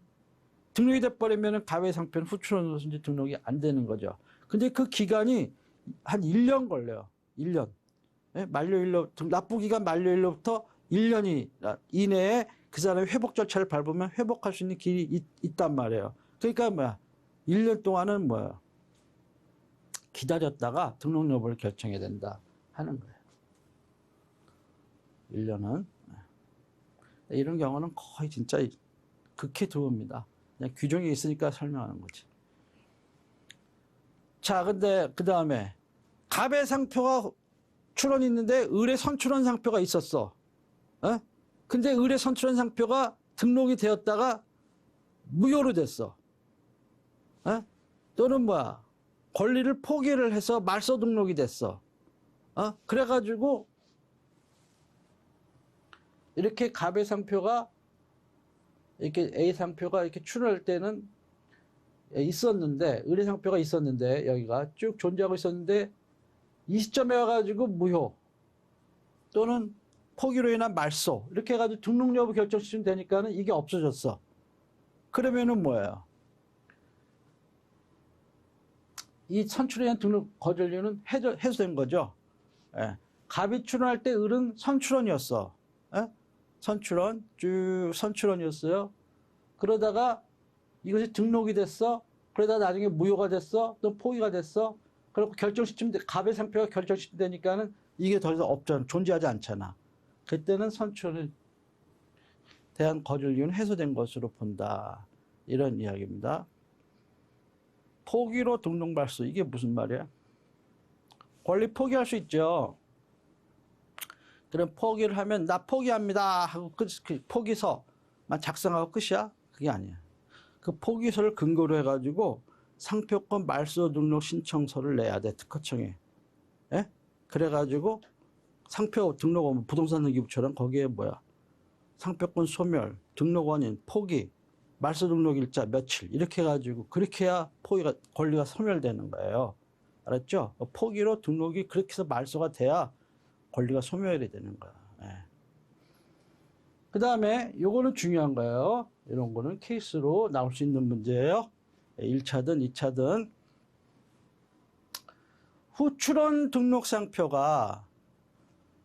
등록이 돼버리면 갑의 상표는 후출원으로 이제 등록이 안 되는 거죠. 근데 그 기간이 한 1년 걸려요. 1년. 만료일로 납부기간 만료일로부터 1년 이내에 그 사람의 회복 절차를 밟으면 회복할 수 있는 길이 있단 말이에요. 그러니까 뭐야 1년 동안은 뭐야 기다렸다가 등록 여부를 결정해야 된다 하는 거예요. 1년은 이런 경우는 거의 진짜 극히 드뭅니다. 그냥 규정이 있으니까 설명하는 거지. 자, 근데 그 다음에 갑의 상표가 출원이 있는데 을의 선출원 상표가 있었어. 근데 을의 선출원 상표가 등록이 되었다가 무효로 됐어. 또는 뭐야 권리를 포기를 해서 말소 등록이 됐어. 그래가지고 이렇게 갑의 상표가 이렇게 A 상표가 이렇게 출원할 때는 있었는데 을의 상표가 있었는데 여기가 쭉 존재하고 있었는데 이 시점에 와가지고 무효 또는 포기로 인한 말소 이렇게 해가지고 등록 여부 결정 시점 되니까는 이게 없어졌어. 그러면은 뭐예요? 이 선출에 대한 등록 거절료는 해소된 거죠. 갑이 출원할 때 을은 선출원이었어. 선출원 쭉 선출원이었어요. 그러다가 이것이 등록이 됐어. 그러다 나중에 무효가 됐어. 또 포기가 됐어. 그리고 결정 시점 갑의 상표가 결정 시점 되니까는 이게 더 이상 없잖아. 존재하지 않잖아. 그때는 선출에 대한 거절 이유는 해소된 것으로 본다. 이런 이야기입니다. 포기로 등록 말소 이게 무슨 말이야? 권리 포기할 수 있죠. 그럼 포기를 하면 나 포기합니다 하고 포기서만 작성하고 끝이야? 그게 아니야. 그 포기서를 근거로 해가지고 상표권 말소 등록 신청서를 내야 돼. 특허청에. 그래가지고 상표 등록원 부동산 등기부처럼 거기에 뭐야 상표권 소멸, 등록 원인, 포기, 말소 등록 일자 며칠 이렇게 해가지고 그렇게 해야 포기가 권리가 소멸되는 거예요. 알았죠? 포기로 등록이 그렇게 해서 말소가 돼야 권리가 소멸이 되는 거야. 그 다음에 요거는 중요한 거예요. 이런 거는 케이스로 나올 수 있는 문제예요. 1차든 2차든. 후출원 등록상표가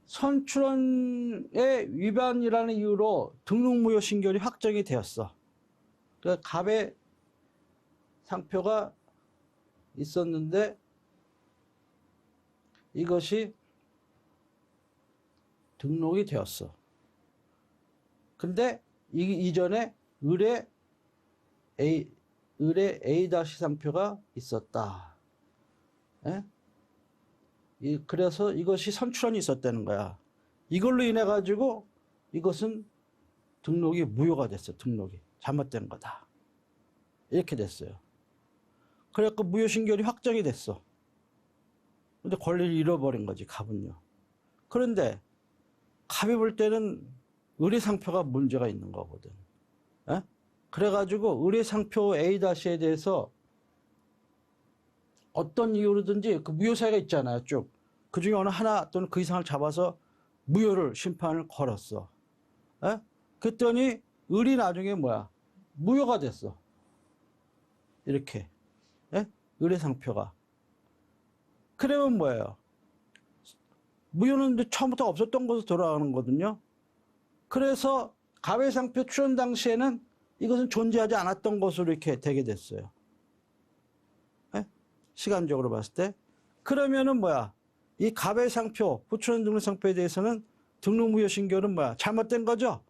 선출원의 위반이라는 이유로 등록무효 신결이 확정이 되었어. 그러니까 갑의 상표가 있었는데 이것이 등록이 되었어. 근데 이전에 을의 A 상표가 있었다. 예? 그래서 이것이 선출원이 있었다는 거야. 이걸로 인해 가지고 이것은 등록이 무효가 됐어. 등록이 잘못된 거다. 이렇게 됐어요. 그래갖고 무효 신결이 확정이 됐어. 근데 권리를 잃어버린 거지, 갑은요. 그런데 갑이 볼 때는 의뢰상표가 문제가 있는 거거든. 에? 그래가지고 의뢰상표 A-에 대해서 어떤 이유로든지 그 무효사유가 있잖아요, 쭉. 그 중에 어느 하나 또는 그 이상을 잡아서 무효를 심판을 걸었어. 에? 그랬더니 을이 나중에 뭐야? 무효가 됐어. 이렇게. 에? 의뢰상표가. 그러면 뭐예요? 무효는 처음부터 없었던 것으로 돌아가는 거거든요. 그래서 갑의상표 출원 당시에는 이것은 존재하지 않았던 것으로 이렇게 되게 됐어요. 네? 시간적으로 봤을 때. 그러면은 뭐야? 이 갑의상표, 후출원 등록상표에 대해서는 등록무효 신결은 뭐야? 잘못된 거죠?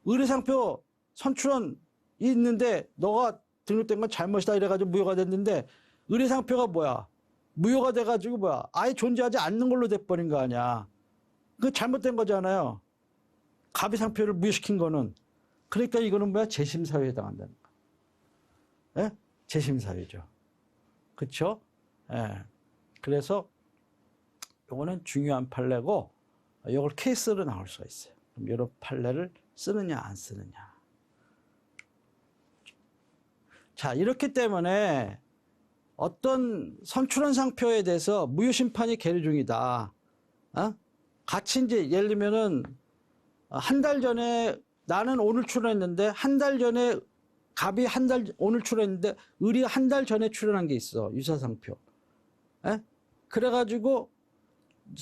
의뢰상표 선출원이 있는데 너가 등록된 건 잘못이다 이래가지고 무효가 됐는데 의뢰상표가 뭐야? 무효가 돼가지고 뭐야? 아예 존재하지 않는 걸로 돼버린 거 아니야. 그 잘못된 거잖아요. 갑의 상표를 무효시킨 거는. 그러니까 이거는 뭐야? 재심사유에 해당한다는 거야. 예? 재심사유죠. 그쵸? 예. 그래서 요거는 중요한 판례고 요걸 케이스로 나올 수가 있어요. 그럼 이런 판례를 쓰느냐 안 쓰느냐. 자, 이렇기 때문에 어떤 선출원 상표에 대해서 무효 심판이 계류 중이다. 어? 같이 이제 예를 들면은 한 달 전에 나는 오늘 출연했는데 한 달 전에 갑이 오늘 출연했는데 을이 한 달 전에 출연한 게 있어. 유사상표. 에? 그래가지고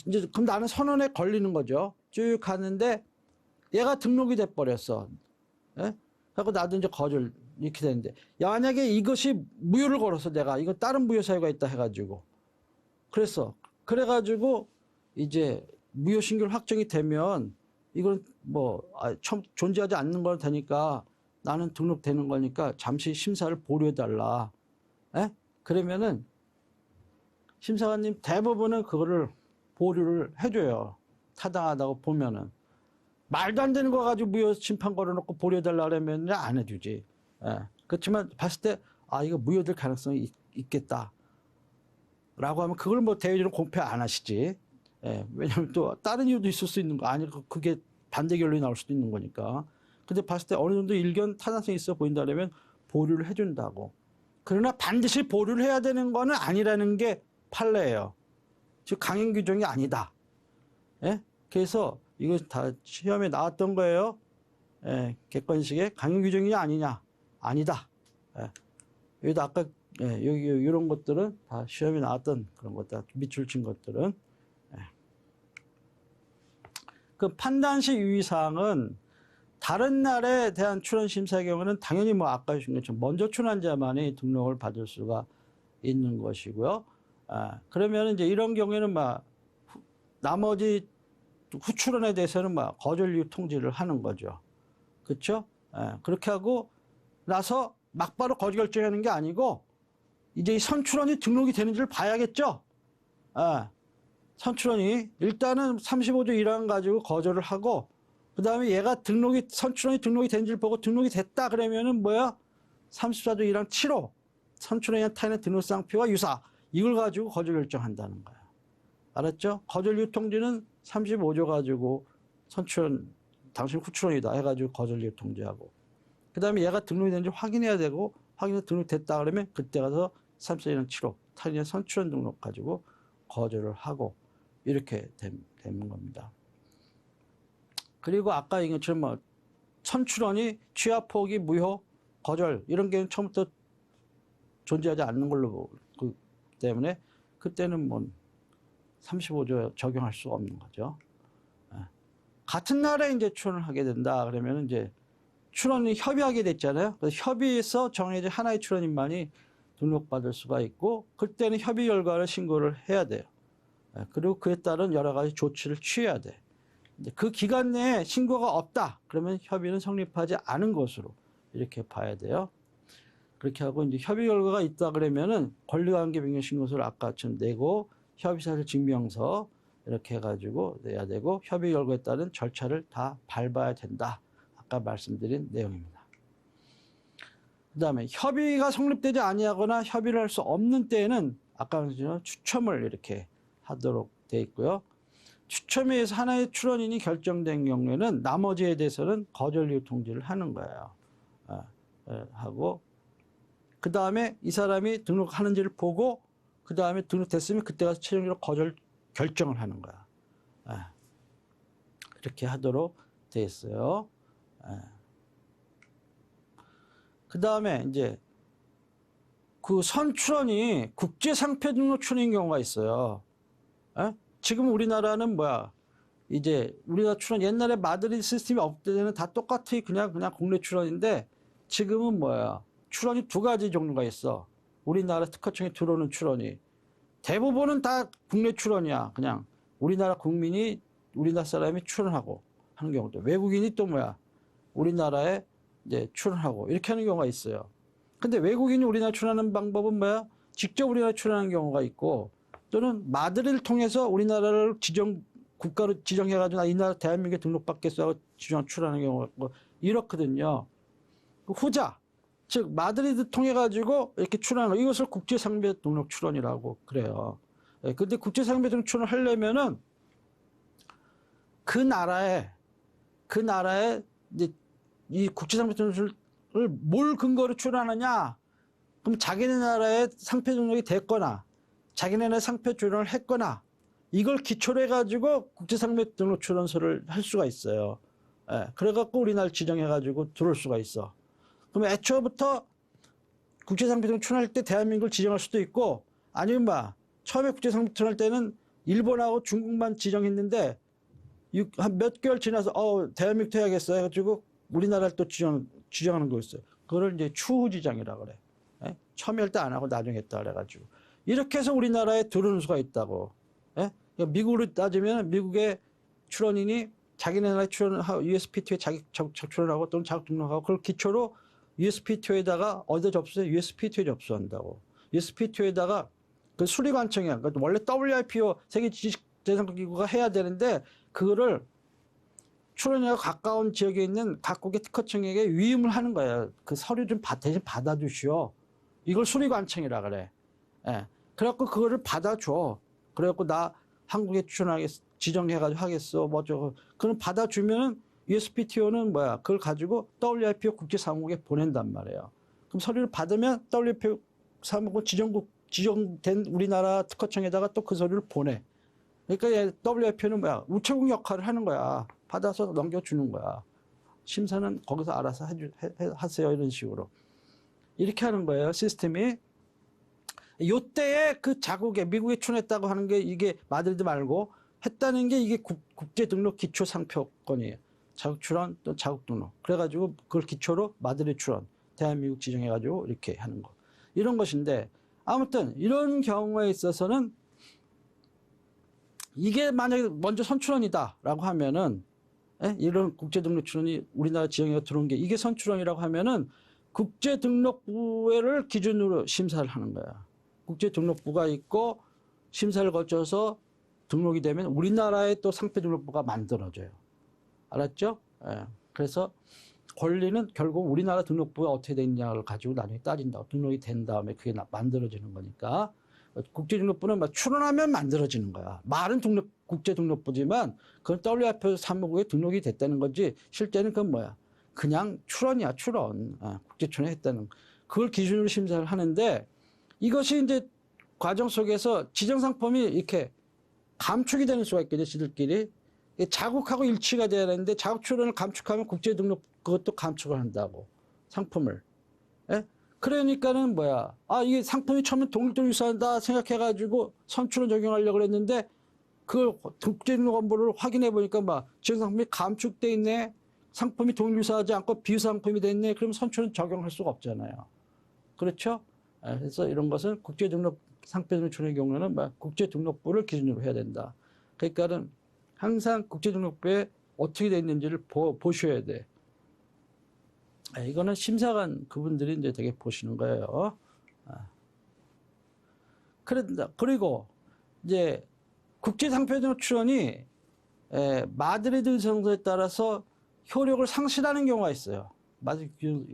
이제 그럼 나는 선언에 걸리는 거죠. 쭉 가는데 얘가 등록이 돼 버렸어. 에? 그래서 나도 이제 거절 이렇게 되는데 만약에 이것이 무효를 걸어서 내가 이거 다른 무효 사유가 있다 해가지고 그래가지고 이제 무효 신결 확정이 되면 이건 뭐 존재하지 않는 건 되니까 나는 등록되는 거니까 잠시 심사를 보류해달라. 에? 그러면은 심사관님 대부분은 그거를 보류를 해줘요. 타당하다고 보면은. 말도 안 되는 거 가지고 무효 심판 걸어놓고 보류해달라 그러면 안 해주지. 예. 그렇지만 봤을 때 이거 무효될 가능성이 있겠다. 라고 하면 그걸 뭐 대외적으로 공표 안 하시지. 예. 왜냐면 또 다른 이유도 있을 수 있는 거 아니 그게 반대 결론이 나올 수도 있는 거니까. 근데 봤을 때 어느 정도 일견 타당성이 있어 보인다면 보류를 해준다고. 그러나 반드시 보류를 해야 되는 거는 아니라는 게 판례예요. 즉 강행 규정이 아니다. 예? 그래서 이거 다 시험에 나왔던 거예요. 예, 객관식의 강행 규정이 아니냐? 아니다. 예. 여기도 아까 여기 이런 것들은 다 시험에 나왔던 그런 것들, 밑줄 친 것들은. 예. 그 판단시 유의사항은 다른 날에 대한 출원 심사의 경우는 당연히 뭐 아까 주신 것처럼 먼저 출원자만이 등록을 받을 수가 있는 것이고요. 그러면 이제 이런 경우에는 나머지 후출원에 대해서는 거절 이유 통지를 하는 거죠. 그렇죠? 그렇게 하고 나서 막바로 거절 결정하는 게 아니고 이제 이 선출원이 등록이 되는지를 봐야겠죠. 선출원이 일단은 35조 1항 가지고 거절을 하고 그 다음에 얘가 선출원이 등록이 된지를 보고 등록이 됐다 그러면은 뭐야? 34조 1항 7호 선출원이 타인의 등록상표와 유사 이걸 가지고 거절 결정한다는 거야. 알았죠? 거절 이유 통지는 35조 가지고 선출원 당신 후출원이다 해가지고 거절 이유 통지하고 그 다음에 얘가 등록이 되는지 확인해야 되고 확인해서 등록됐다 그러면 그때 가서 34조 1항 7호 타인의 선출원 등록 가지고 거절을 하고 이렇게 되는 겁니다. 그리고 아까 이것처럼 선출원이 취하, 포기, 무효, 거절 이런 게 처음부터 존재하지 않는 걸로 그 때문에 그때는 뭐 35조 적용할 수가 없는 거죠. 같은 날에 이제 출원을 하게 된다 그러면 이제 출원이 협의하게 됐잖아요. 그래서 협의해서 정해진 하나의 출원인만이 등록받을 수가 있고 그때는 협의 결과를 신고를 해야 돼요. 그리고 그에 따른 여러 가지 조치를 취해야 돼. 그 기간 내에 신고가 없다 그러면 협의는 성립하지 않은 것으로 이렇게 봐야 돼요. 그렇게 하고 이제 협의 결과가 있다 그러면은 권리관계 변경 신고서를 아까처럼 내고 협의사실 증명서 이렇게 해가지고 내야 되고 협의 결과에 따른 절차를 다 밟아야 된다. 아까 말씀드린 내용입니다. 그 다음에 협의가 성립되지 아니하거나 협의를 할 수 없는 때에는 아까 말씀드린 추첨을 이렇게 하도록 돼 있고요. 추첨에 의해서 하나의 출원인이 결정된 경우에는 나머지에 대해서는 거절 이유 통지를 하는 거예요. 하고 그 다음에 이 사람이 등록하는지를 보고 그 다음에 등록됐으면 그때 가서 최종적으로 거절 결정을 하는 거야. 이렇게 하도록 돼 있어요. 그 다음에 이제 그 선출원이 국제상표 등록 출원인 경우가 있어요. 지금 우리나라는 뭐야? 이제 우리나라 출원 옛날에 마드리드 시스템이 없을 때는 다 똑같이 그냥 국내 출원인데 지금은 뭐야? 출원이 두 가지 종류가 있어. 우리나라 특허청에 들어오는 출원이 대부분은 다 국내 출원이야. 그냥 우리나라 국민이 우리나라 사람이 출원하고 하는 경우도 외국인이 또 뭐야? 우리나라에 이제 출원하고 이렇게 하는 경우가 있어요. 근데 외국인이 우리나라 출원하는 방법은 뭐야? 직접 우리나라 출원하는 경우가 있고 또는 마드리드를 통해서 우리나라를 국가로 지정해가지고 이 나라 대한민국에 등록받겠어 하고 출원하는 경우가 있고 이렇거든요. 후자, 즉 마드리드 통해가지고 이렇게 출원하는 거 이것을 국제상표 등록 출원이라고 그래요. 근데 국제상표 등록 출원을 하려면은 그 나라에 이제 이 국제상표 등록을 뭘 근거로 출원하느냐? 그럼 자기네 나라에 상표 등록이 됐거나 자기네 나라에 상표 출원을 했거나 이걸 기초로 해가지고 국제상표 등록 출원서를 할 수가 있어요. 그래갖고 우리나라를 지정해가지고 들어올 수가 있어. 그럼 애초부터 국제상표 등록 출원할 때 대한민국을 지정할 수도 있고 아니면 뭐 처음에 국제상표 출원할 때는 일본하고 중국만 지정했는데 한 몇 개월 지나서 대한민국 해야겠어 해가지고 우리나라를 또 지정하는 거 있어요. 그걸 이제 추후 지정이라고 그래. 처음에 할 때 안 하고 나중에 했다 그래가지고 이렇게 해서 우리나라에 들어오는 수가 있다고. 그러니까 미국으로 따지면 미국의 출원인이 자기네 나라에 출원하고 USPTO에 자기 출원하고 또는 자격 등록하고 그걸 기초로 USPTO에다가 어디다 접수해? USPTO에 접수한다고. USPTO에다가 그 수리관청이야. 그러니까 원래 WIPO 세계 지식재산기구가 해야 되는데 그거를 출원인하고 가까운 지역에 있는 각국의 특허청에게 위임을 하는 거예요. 그 서류 좀 대신 받아주시오. 이걸 수리관청이라 그래. 그래갖고 그거를 받아줘. 그래갖고 나 한국에 출원하겠어. 지정해가지고 하겠어. 그럼 받아주면은 USPTO는 뭐야? 그걸 가지고 WIPO 국제사무국에 보낸단 말이에요. 그럼 서류를 받으면 WIPO 사무국 지정된 우리나라 특허청에다가 또 그 서류를 보내. 그러니까 WIPO는 뭐야? 우체국 역할을 하는 거야. 받아서 넘겨주는 거야. 심사는 거기서 알아서 하세요. 이런 식으로. 이렇게 하는 거예요. 시스템이. 요때에 그 자국에 미국에 출원했다고 하는 게 이게 마드리드 말고 했다는 게 이게 국제등록 기초상표권이에요. 자국 출원 또 자국 등록. 그래가지고 그걸 기초로 마드리드 출원. 대한민국 지정해가지고 이렇게 하는 거. 이런 것인데 아무튼 이런 경우에 있어서는 이게 만약에 먼저 선출원이다라고 하면은 이런 국제등록 출원이 우리나라 지정에 들어온 게 이게 선출원이라고 하면은 국제등록부를 기준으로 심사를 하는 거야. 국제등록부가 있고 심사를 거쳐서 등록이 되면 우리나라에 또 상표등록부가 만들어져요. 알았죠? 그래서 권리는 결국 우리나라 등록부가 어떻게 됐냐를 가지고 나중에 따진다고. 등록이 된 다음에 그게 만들어지는 거니까. 국제등록부는 출원하면 만들어지는 거야. 말은 국제등록부지만 그건 WIPO 사무국에 등록이 됐다는 거지 실제는 그건 뭐야? 그냥 출원이야, 출원. 국제출원에 했다는 거. 그걸 기준으로 심사를 하는데 이것이 이제 과정 속에서 지정상품이 이렇게 감축이 되는 수가 있거든요, 지들끼리. 자국하고 일치가 돼야 되는데 자국 출원을 감축하면 국제등록 그것도 감축을 한다고 상품을. 예? 그러니까는 뭐야? 아 이게 상품이 처음에 동일도 유사한다 생각해가지고 선출을 적용하려고 그랬는데 그걸 국제등록본부를 확인해 보니까 막 지금 상품이 감축돼 있네. 상품이 동일 유사하지 않고 비유상품이 됐네. 그럼 선출은 적용할 수가 없잖아요. 그렇죠? 예, 그래서 이런 것은 국제등록 상표등록 출원의 경우는 막 국제등록부를 기준으로 해야 된다. 그러니까는 항상 국제등록부에 어떻게 돼 있는지를 보셔야 돼. 이거는 심사관 그분들이 이제 되게 보시는 거예요. 그리고 이제 국제상표등록 출원이 마드리드 정서에 따라서 효력을 상실하는 경우가 있어요.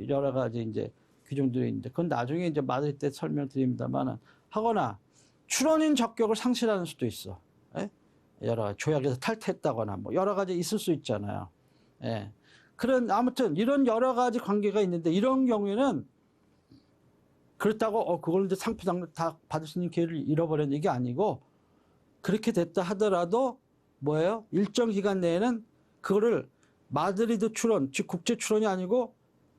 여러 가지 이제 규정들이 있는데 그건 나중에 이제 마드리드 때 설명드립니다만 하거나 출원인 적격을 상실하는 수도 있어. 여러 가지 조약에서 탈퇴했다거나 뭐 여러 가지 있을 수 있잖아요. 그런 아무튼 이런 여러 가지 관계가 있는데 이런 경우에는 그렇다고 그걸 이제 상표등록 다 받을 수 있는 기회를 잃어버린 얘기 아니고 그렇게 됐다 하더라도 뭐예요? 일정 기간 내에는 그거를 마드리드 출원, 즉 국제 출원이 아니고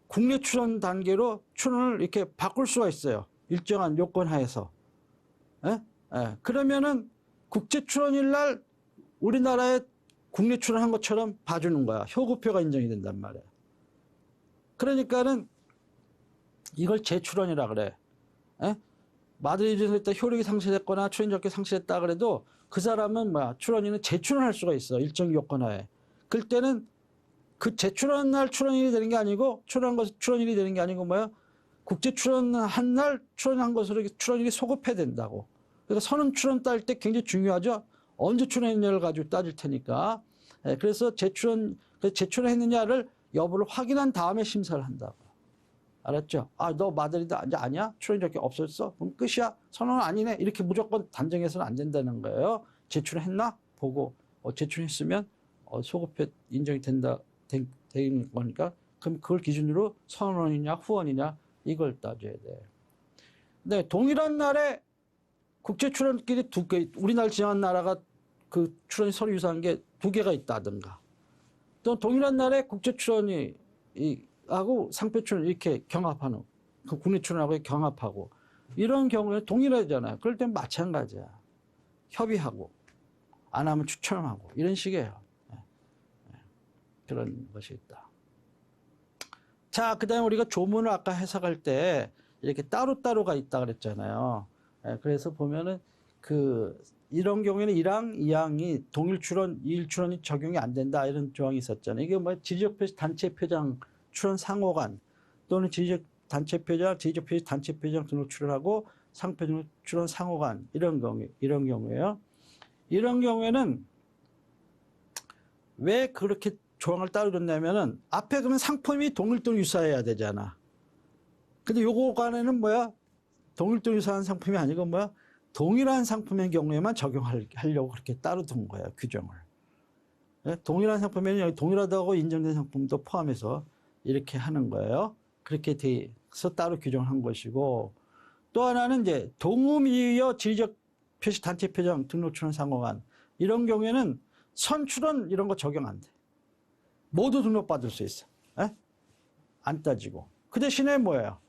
국내 출원 단계로 출원을 이렇게 바꿀 수가 있어요. 일정한 요건 하에서. 그러면은 국제 출원일 날 우리나라에 국내 출원한 것처럼 봐주는 거야. 효구표가 인정이 된단 말이야. 그러니까는 이걸 재출원이라 그래. 마드리드에서 있다 효력이 상실했거나 출원 적격이 상실했다 그래도 그 사람은 뭐야 출원인은 재출원할 수가 있어. 일정 요건 하에. 그럴 때는 그 재출원 날 출원일이 되는 게 아니고 출원한 것은 출원일이 되는 게 아니고 뭐야 국제 출원한 날 출원한 것으로 출원일이 소급해야 된다고. 그러니까 선언 출원 딸 때 굉장히 중요하죠. 언제 출원했냐를 가지고 따질 테니까. 그래서 재출원했느냐를 여부를 확인한 다음에 심사를 한다고. 알았죠? 너 마드리드 아니야? 출원 적격 없었어? 그럼 끝이야. 선언은 아니네. 이렇게 무조건 단정해서는 안 된다는 거예요. 제출했나? 보고 제출했으면 소급해 인정이 되는 거니까 그럼 그걸 기준으로 선언이냐 후원이냐 이걸 따져야 돼. 근데 동일한 날에 국제 출원끼리 두 개, 우리나라 지정한 나라가 그 출원이 서로 유사한 게 두 개가 있다든가 또 동일한 날에 국제 출원이 하고 상표 출원 이렇게 경합하는 그 국내 출원하고 경합하고 이런 경우에 동일하잖아요. 그럴 땐 마찬가지야. 협의하고 안 하면 추천하고 이런 식이에요. 그런 것이 있다. 자, 그다음에 우리가 조문을 아까 해석할 때 이렇게 따로따로가 있다 그랬잖아요. 그래서 보면은 이런 경우에는 1항, 2항이 동일 출원, 2일 출원이 적용이 안 된다 이런 조항이 있었잖아요. 이게 뭐 지리적 표시 단체 표장 출원 상호간 또는 지리적 단체 표장, 지리적 표시 단체 표장 등록 출원하고 상표 등록 출원 상호간 이런 경우에요. 이런 경우에는 왜 그렇게 조항을 따로 줬냐면은 앞에 그러면 상품이 동일 또는 유사해야 되잖아. 근데 요거 관에는 뭐야? 동일 또는 유사한 상품이 아니고 뭐야? 동일한 상품의 경우에만 적용하려고 그렇게 따로 둔 거예요, 규정을. 동일한 상품에는 여기 동일하다고 인정된 상품도 포함해서 이렇게 하는 거예요. 그렇게 돼서 따로 규정한 것이고 또 하나는 이제 동음이어 지리적 표시 단체 표정 등록 출원 상호간 이런 경우에는 선출원 이런 거 적용 안 돼. 모두 등록받을 수 있어. 안 따지고. 그 대신에 뭐예요?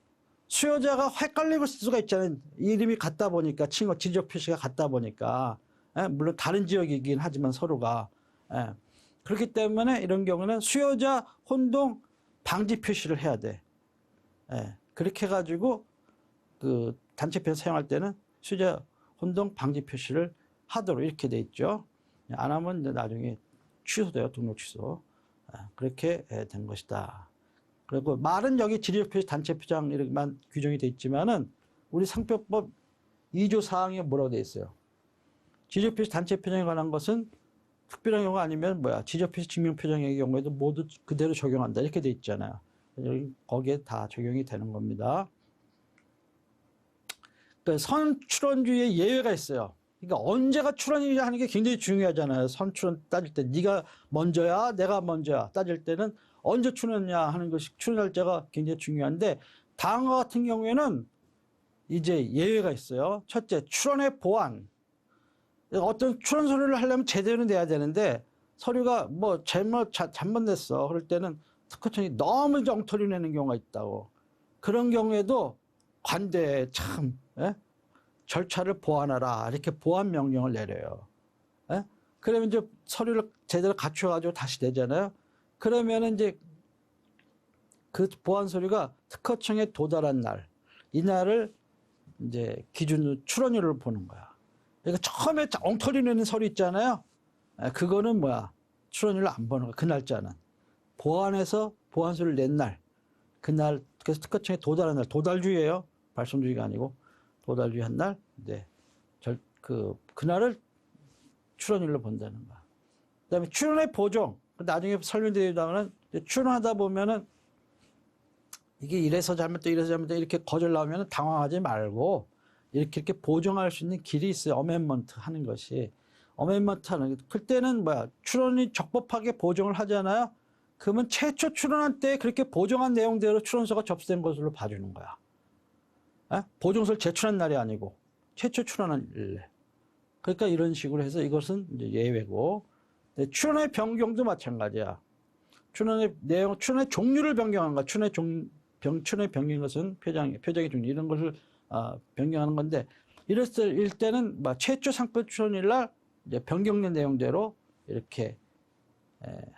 수요자가 헷갈릴 수가 있잖아요. 이름이 같다 보니까 지적 표시가 같다 보니까 물론 다른 지역이긴 하지만 서로가 그렇기 때문에 이런 경우는 수요자 혼동 방지 표시를 해야 돼. 그렇게 해가지고 그 단체표 사용할 때는 수요자 혼동 방지 표시를 하도록 이렇게 돼 있죠. 안 하면 이제 나중에 취소돼요. 등록 취소. 그렇게 된 것이다. 그리고 말은 여기 지리적 표시 단체 표장 이렇게만 규정이 돼 있지만은 우리 상표법 2조 4항에 뭐라고 돼 있어요? 지리적 표시 단체 표장에 관한 것은 특별한 경우가 아니면 지리적 표시 증명 표장의 경우에도 모두 그대로 적용한다 이렇게 돼 있잖아요. 여기 거기에 다 적용이 되는 겁니다. 그러니까 선출원주의에 예외가 있어요. 그러니까 언제가 출원이냐 하는 게 굉장히 중요하잖아요. 선출원 따질 때 네가 먼저야 내가 먼저야 따질 때는 언제 출원했냐 하는 것이 출원 날짜가 굉장히 중요한데 다음과 같은 경우에는 이제 예외가 있어요. 첫째, 출원의 보완. 어떤 출원 서류를 하려면 제대로 내야 되는데 서류가 잘못 냈어. 그럴 때는 특허청이 너무 엉터리 내는 경우가 있다고. 그런 경우에도 관대에 참 절차를 보완하라 이렇게 보완 명령을 내려요. 예? 그러면 이제 서류를 제대로 갖춰가지고 다시 되잖아요. 그러면 이제 그 보완 서류가 특허청에 도달한 날, 이날을 이제 기준으로 출원율을 보는 거야. 그러니까 처음에 엉터리 내는 서류 있잖아요. 그거는 뭐야? 출원율을 안 보는 거야. 그 날짜는. 보완해서 보완 서류를 낸 날, 그날, 그래서 특허청에 도달한 날, 도달주의예요. 발송주의가 아니고 도달주의 한 날, 이제 그날을 출원율로 본다는 거야. 그다음에 출원의 보정. 나중에 설명드리다가는 출원하다 보면은 이게 이래서 잘못돼 이래서 잘못돼 이렇게 거절 나오면 당황하지 말고 이렇게 보정할 수 있는 길이 있어요. 어멘먼트 하는 것이. 어멘먼트 하는 게 그때는 뭐야? 출원이 적법하게 보정을 하잖아요. 그러면 최초 출원한 때 그렇게 보정한 내용대로 출원서가 접수된 것으로 봐주는 거야. 보정서를 제출한 날이 아니고 최초 출원한 일. 그러니까 이런 식으로 해서 이것은 이제 예외고, 출원의 변경도 마찬가지야. 출원의 내용, 출원의 종류를 변경한 거야. 출원의 변경인 것은 표정의 종류 이런 것을 변경하는 건데, 이랬을 때는 최초 상표 출원일 날 이제 변경된 내용대로 이렇게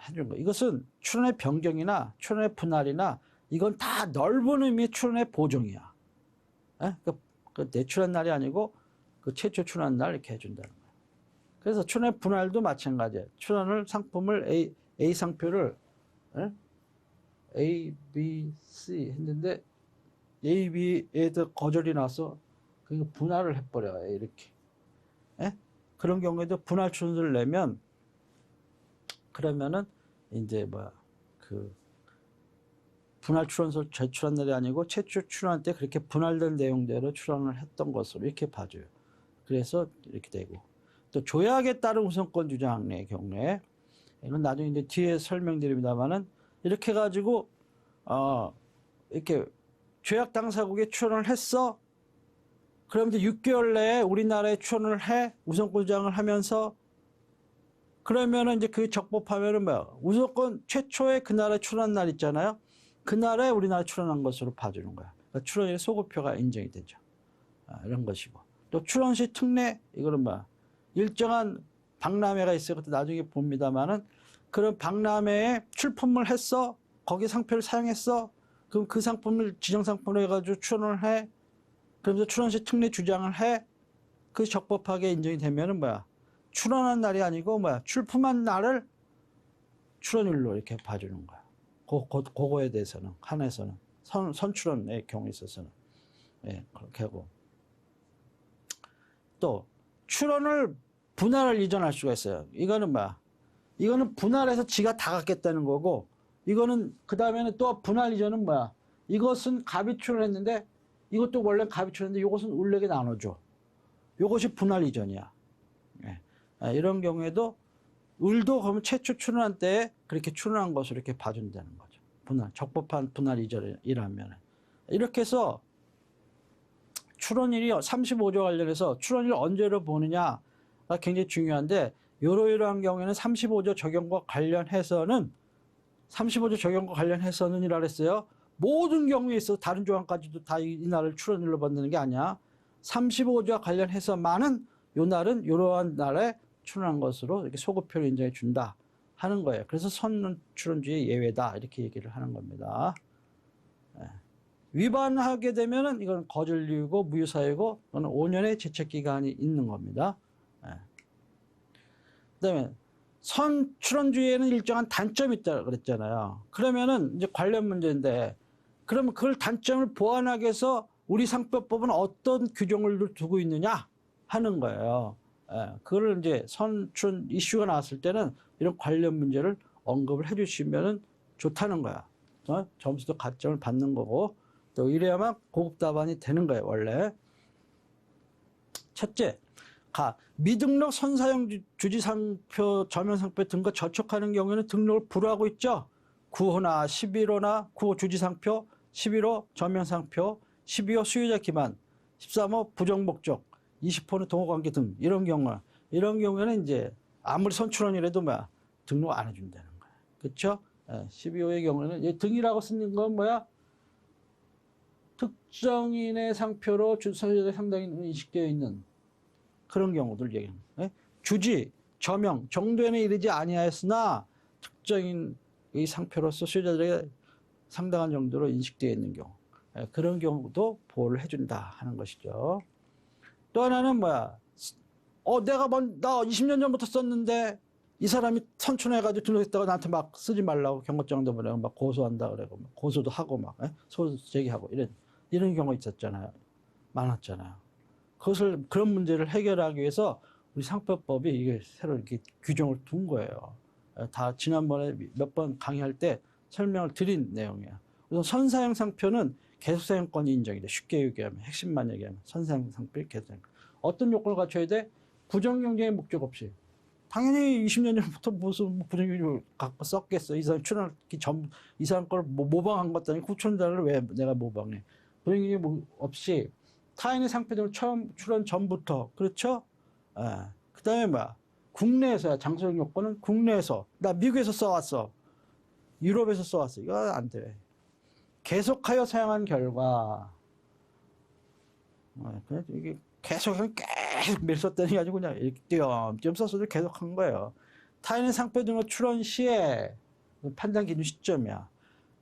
해준 거. 이것은 출원의 변경이나 출원의 분할이나 이건 다 넓은 의미의 출원의 보정이야. 그 내출한 날이 아니고 그 최초 출원한 날 이렇게 해준다는 거야. 그래서 출원의 분할도 마찬가지야. 출원을 상품을 A 상표를 A, B, C 했는데 A, B에도 거절이 나서 그 분할을 해버려요. 이렇게. 그런 경우에도 분할 출원서를 내면 그러면은 이제 분할 출원서 제출한 날이 아니고 최초 출원할 때 그렇게 분할된 내용대로 출원을 했던 것으로 이렇게 봐줘요. 그래서 이렇게 되고, 또 조약에 따른 우선권 주장의 경우에 이건 나중에 이제 뒤에 설명드립니다만은 이렇게 해가지고 이렇게 조약 당사국에 출원을 했어. 그럼 이제 6개월 내에 우리나라에 출원을 해 우선권 주장을 하면서 그러면은 이제 그 적법하면은 뭐야? 우선권 최초의 그 나라에 출원한 날 있잖아요. 그날에 우리나라에 출원한 것으로 봐주는 거야. 그러니까 출원일 소급표가 인정이 되죠. 이런 것이고. 또 출원 시 특례, 이거는 뭐야? 일정한 박람회가 있어요. 그것도 나중에 봅니다만은 그런 박람회에 출품을 했어. 거기 상표를 사용했어. 그럼 그 상품을 지정 상품으로 해가지고 출원을 해. 그러면서 출원 시 특례 주장을 해. 그 적법하게 인정이 되면은 뭐야? 출원한 날이 아니고 뭐야? 출품한 날을 출원율로 이렇게 봐주는 거야. 그거에 대해서는 한에서는 선출원의 경우에 있어서는 그렇게 하고, 또 출원을 분할을 이전할 수가 있어요. 이거는 뭐야? 이거는 분할해서 지가 다 갖겠다는 거고, 이거는 그 다음에는 또 분할 이전은 뭐야? 이것은 갑이 출원했는데 이것도 원래 갑이 출원했는데 이것은 울렉에 나눠줘. 이것이 분할 이전이야. 이런 경우에도 을도 그러면 최초 출원한 때에 그렇게 출원한 것으로 이렇게 봐준다는 거죠. 적법한 분할 이전이라면. 이렇게 해서 출원일이 35조 관련해서 출원일 언제로 보느냐가 굉장히 중요한데, 이러한 경우에는 35조 적용과 관련해서는 이라 그랬어요. 모든 경우에 있어 다른 조항까지도 다 이날을 출원일로 받는 게 아니야. 35조와 관련해서만은 요 날은 이러한 날에 출원한 것으로 이렇게 소급표를 인정해 준다 하는 거예요. 그래서 선출원주의 예외다 이렇게 얘기를 하는 겁니다. 위반하게 되면은 이건 거절이고 무효사유고, 이거는 5년의 제책 기간이 있는 겁니다. 그다음에 선출원주의에는 일정한 단점이 있다 그랬잖아요. 그러면은 이제 관련 문제인데, 그러면 그걸 단점을 보완하기 위해서 우리 상표법은 어떤 규정을 두고 있느냐 하는 거예요. 그걸 이제 선출원 이슈가 나왔을 때는 이런 관련 문제를 언급을 해주시면은 좋다는 거야. 점수도 가점을 받는 거고, 또 이래야만 고급 답안이 되는 거예요, 원래. 첫째, 미등록 선사용 주지상표, 저면상표 등과 저촉하는 경우에는 등록을 불허하고 있죠. 9호나 11호나 9호 주지상표, 11호 저면상표, 12호 수요자 기만, 13호 부정목적, 20호는 동호관계 등 이런 경우에는 이제 아무리 선출원이라도 등록 안 해준다는 거예요. 그렇죠? 12호의 경우는 이 등이라고 쓰는 건 뭐야? 특정인의 상표로 소유자들이 상당히 인식되어 있는 그런 경우들 얘기합니다. 주지, 저명 정도에는 이르지 아니하였으나 특정인의 상표로서 소유자들에게 상당한 정도로 인식되어 있는 경우, 그런 경우도 보호를 해준다 하는 것이죠. 또 하나는 뭐야? 나 20년 전부터 썼는데 이 사람이 선출해가지고 등록했다가 나한테 막 쓰지 말라고 경고장도 보내고 막 고소한다 그러고 막 고소도 하고 막 소송 제기하고 이런 경우 있었잖아요. 많았잖아요. 그런 문제를 해결하기 위해서 우리 상표법이 이게 새로 이렇게 규정을 둔 거예요. 다 지난번에 몇 번 강의할 때 설명을 드린 내용이에요. 그래서 선사용 상표는 계속사용권이 인정이 돼. 쉽게 얘기하면, 핵심만 얘기하면 선사용 상표의 계속사용권. 어떤 요건을 갖춰야 돼? 부정경쟁의 목적 없이. 당연히 20년 전부터 무슨 부정경쟁을 갖고 썼겠어. 이 사람 출연하기 전, 이 사람 걸 모방한 것도 아니고 후천자를 왜 내가 모방해. 부정경쟁 없이 타인의 상표 등을 처음 출연 전부터. 그렇죠? 그 다음에 뭐야? 국내에서야. 장소용 요건은 국내에서. 나 미국에서 써왔어. 유럽에서 써왔어. 이거 안 돼. 계속하여 사용한 결과. 이게 계속 매일 썼다니 가지고 그냥 이렇게 띄엄띄엄 썼어도 계속 한 거예요. 타인의 상표 등의 출원 시에 판단 기준 시점이야.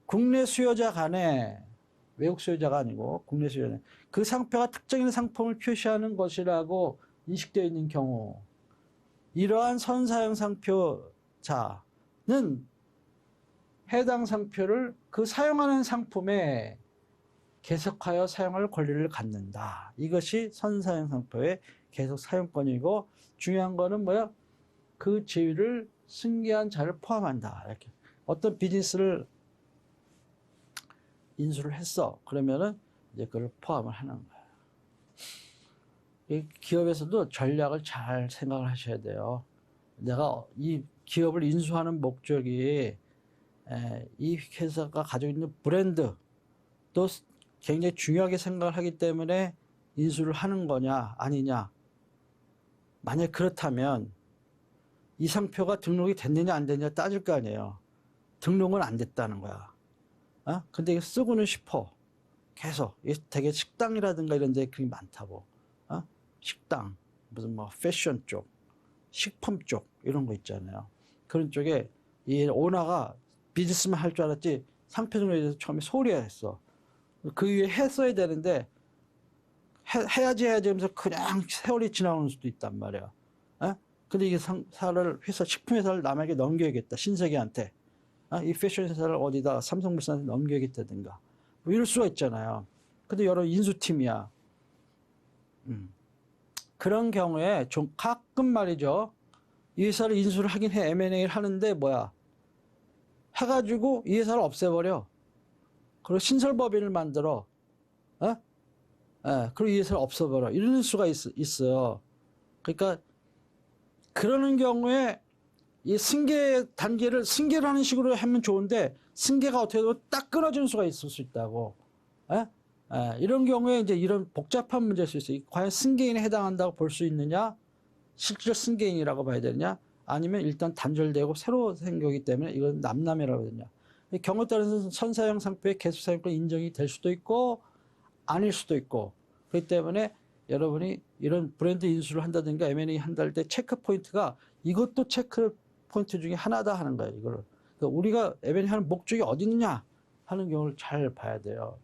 국내 수요자 간에 외국 수요자가 아니고 국내 수요자 그 상표가 특정인 상품을 표시하는 것이라고 인식되어 있는 경우 이러한 선사용 상표자는 해당 상표를 그 사용하는 상품에 계속하여 사용할 권리를 갖는다. 이것이 선사용 상표의 계속 사용권이고 중요한 거는 뭐야? 그 지위를 승계한 자를 포함한다. 이렇게 어떤 비즈니스를 인수를 했어. 그러면은 이제 그걸 포함을 하는 거예요. 이 기업에서도 전략을 잘 생각을 하셔야 돼요. 내가 이 기업을 인수하는 목적이 이 회사가 가지고 있는 브랜드 또 굉장히 중요하게 생각을 하기 때문에 인수를 하는 거냐 아니냐. 만약 그렇다면 이 상표가 등록이 됐느냐 안 됐느냐 따질 거 아니에요. 등록은 안 됐다는 거야. 근데 이거 쓰고는 싶어. 계속. 되게 식당이라든가 이런 데 그게 많다고. 식당, 무슨 뭐 패션 쪽, 식품 쪽 이런 거 있잖아요. 그런 쪽에 이 오너가 비즈니스만 할 줄 알았지 상표 등록에 대해서 처음에 소리했어. 그 위에 했어야 되는데 해야지 하면서 그냥 세월이 지나오는 수도 있단 말이야. 근데 이게 식품회사를 남에게 넘겨야겠다. 신세계한테. 이 패션 회사를 어디다 삼성물산한테 넘겨야겠다든가. 뭐 이럴 수가 있잖아요. 근데 여러 인수팀이야. 그런 경우에 좀 가끔 말이죠. 이 회사를 인수를 하긴 해. M&A를 하는데 뭐야. 해가지고 이 회사를 없애버려. 그리고 신설법인을 만들어. 그리고 이 회사를 없애버려. 이런 수가 있어요. 그러니까 그러는 경우에 이 승계 단계를 승계를 하는 식으로 하면 좋은데 승계가 어떻게 보면 딱 끊어지는 수가 있을 수 있다고. 이런 경우에 이제 이런 복잡한 문제일 수 있어요. 과연 승계인에 해당한다고 볼 수 있느냐? 실질적 승계인이라고 봐야 되느냐? 아니면 일단 단절되고 새로 생기기 때문에 이건 남남이라고 해야 되냐? 경우에 따라서 선사용 상표의 계속사용권 인정이 될 수도 있고 아닐 수도 있고 그렇기 때문에 여러분이 이런 브랜드 인수를 한다든가 M&A 한다할 때 체크 포인트가 이것도 체크 포인트 중에 하나다 하는 거예요. 이거를. 그러니까 우리가 M&A 하는 목적이 어디 있느냐 하는 경우를 잘 봐야 돼요.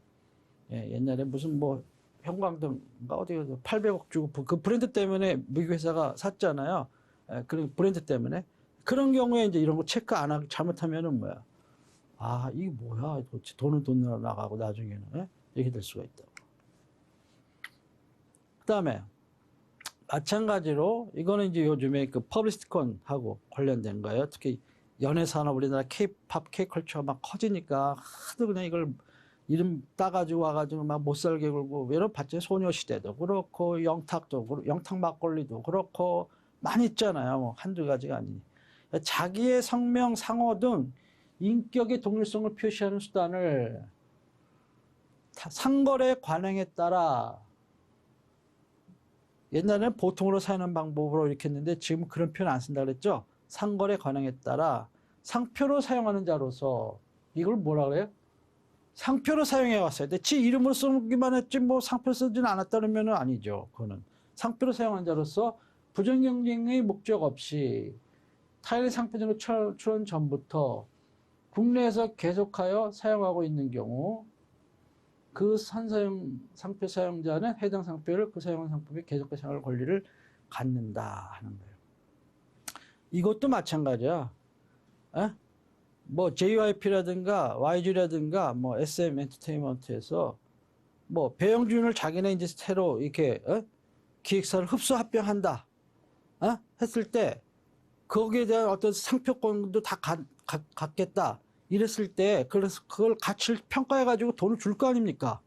옛날에 무슨 뭐 형광등가 어디 800억 주고 그 브랜드 때문에 미국 회사가 샀잖아요. 그런 브랜드 때문에 그런 경우에 이제 이런 거 체크 안 하고 잘못하면은 뭐야? 이게 뭐야? 도대체 돈은 돈으로 나가고 나중에는 이렇게 될 수가 있다고. 그다음에 마찬가지로 이거는 이제 요즘에 그 퍼블리스티콘하고 관련된 거예요. 특히 연예 산업 우리나라 K-팝, K-컬처가 막 커지니까 하도 그냥 이걸 이름 따가지고 와가지고 막 못 살게 굴고 여러 봤죠. 소녀시대도 그렇고 영탁 막걸리도 그렇고 많이 있잖아요. 뭐 한두 가지가 아니니. 자기의 성명, 상호 등 인격의 동일성을 표시하는 수단을 상거래 관행에 따라 옛날에는 보통으로 사용하는 방법으로 이렇게 했는데 지금 그런 표현 안 쓴다 그랬죠. 상거래 관행에 따라 상표로 사용하는 자로서 이걸 뭐라 그래요? 상표로 사용해 왔어야 돼. 지 이름으로 쓰기만 했지 뭐 상표 쓰지는 않았다는 아니죠. 그거는 상표로 사용한 자로서 부정경쟁의 목적 없이 타일 상표 등록 출원 전부터 국내에서 계속하여 사용하고 있는 경우 그 선사용 상표 사용자는 해당 상표를 그 사용한 상품에 계속해서 사용할 권리를 갖는다 하는 거예요. 이것도 마찬가지야. 에? 뭐 JYP라든가 YG라든가 뭐 SM 엔터테인먼트에서 뭐 배영준을 자기네 이제 새로 이렇게 기획사를 흡수 합병한다 했을 때 거기에 대한 어떤 상표권도 다 갖겠다 이랬을 때 그래서 그걸 가치를 평가해 가지고 돈을 줄 거 아닙니까?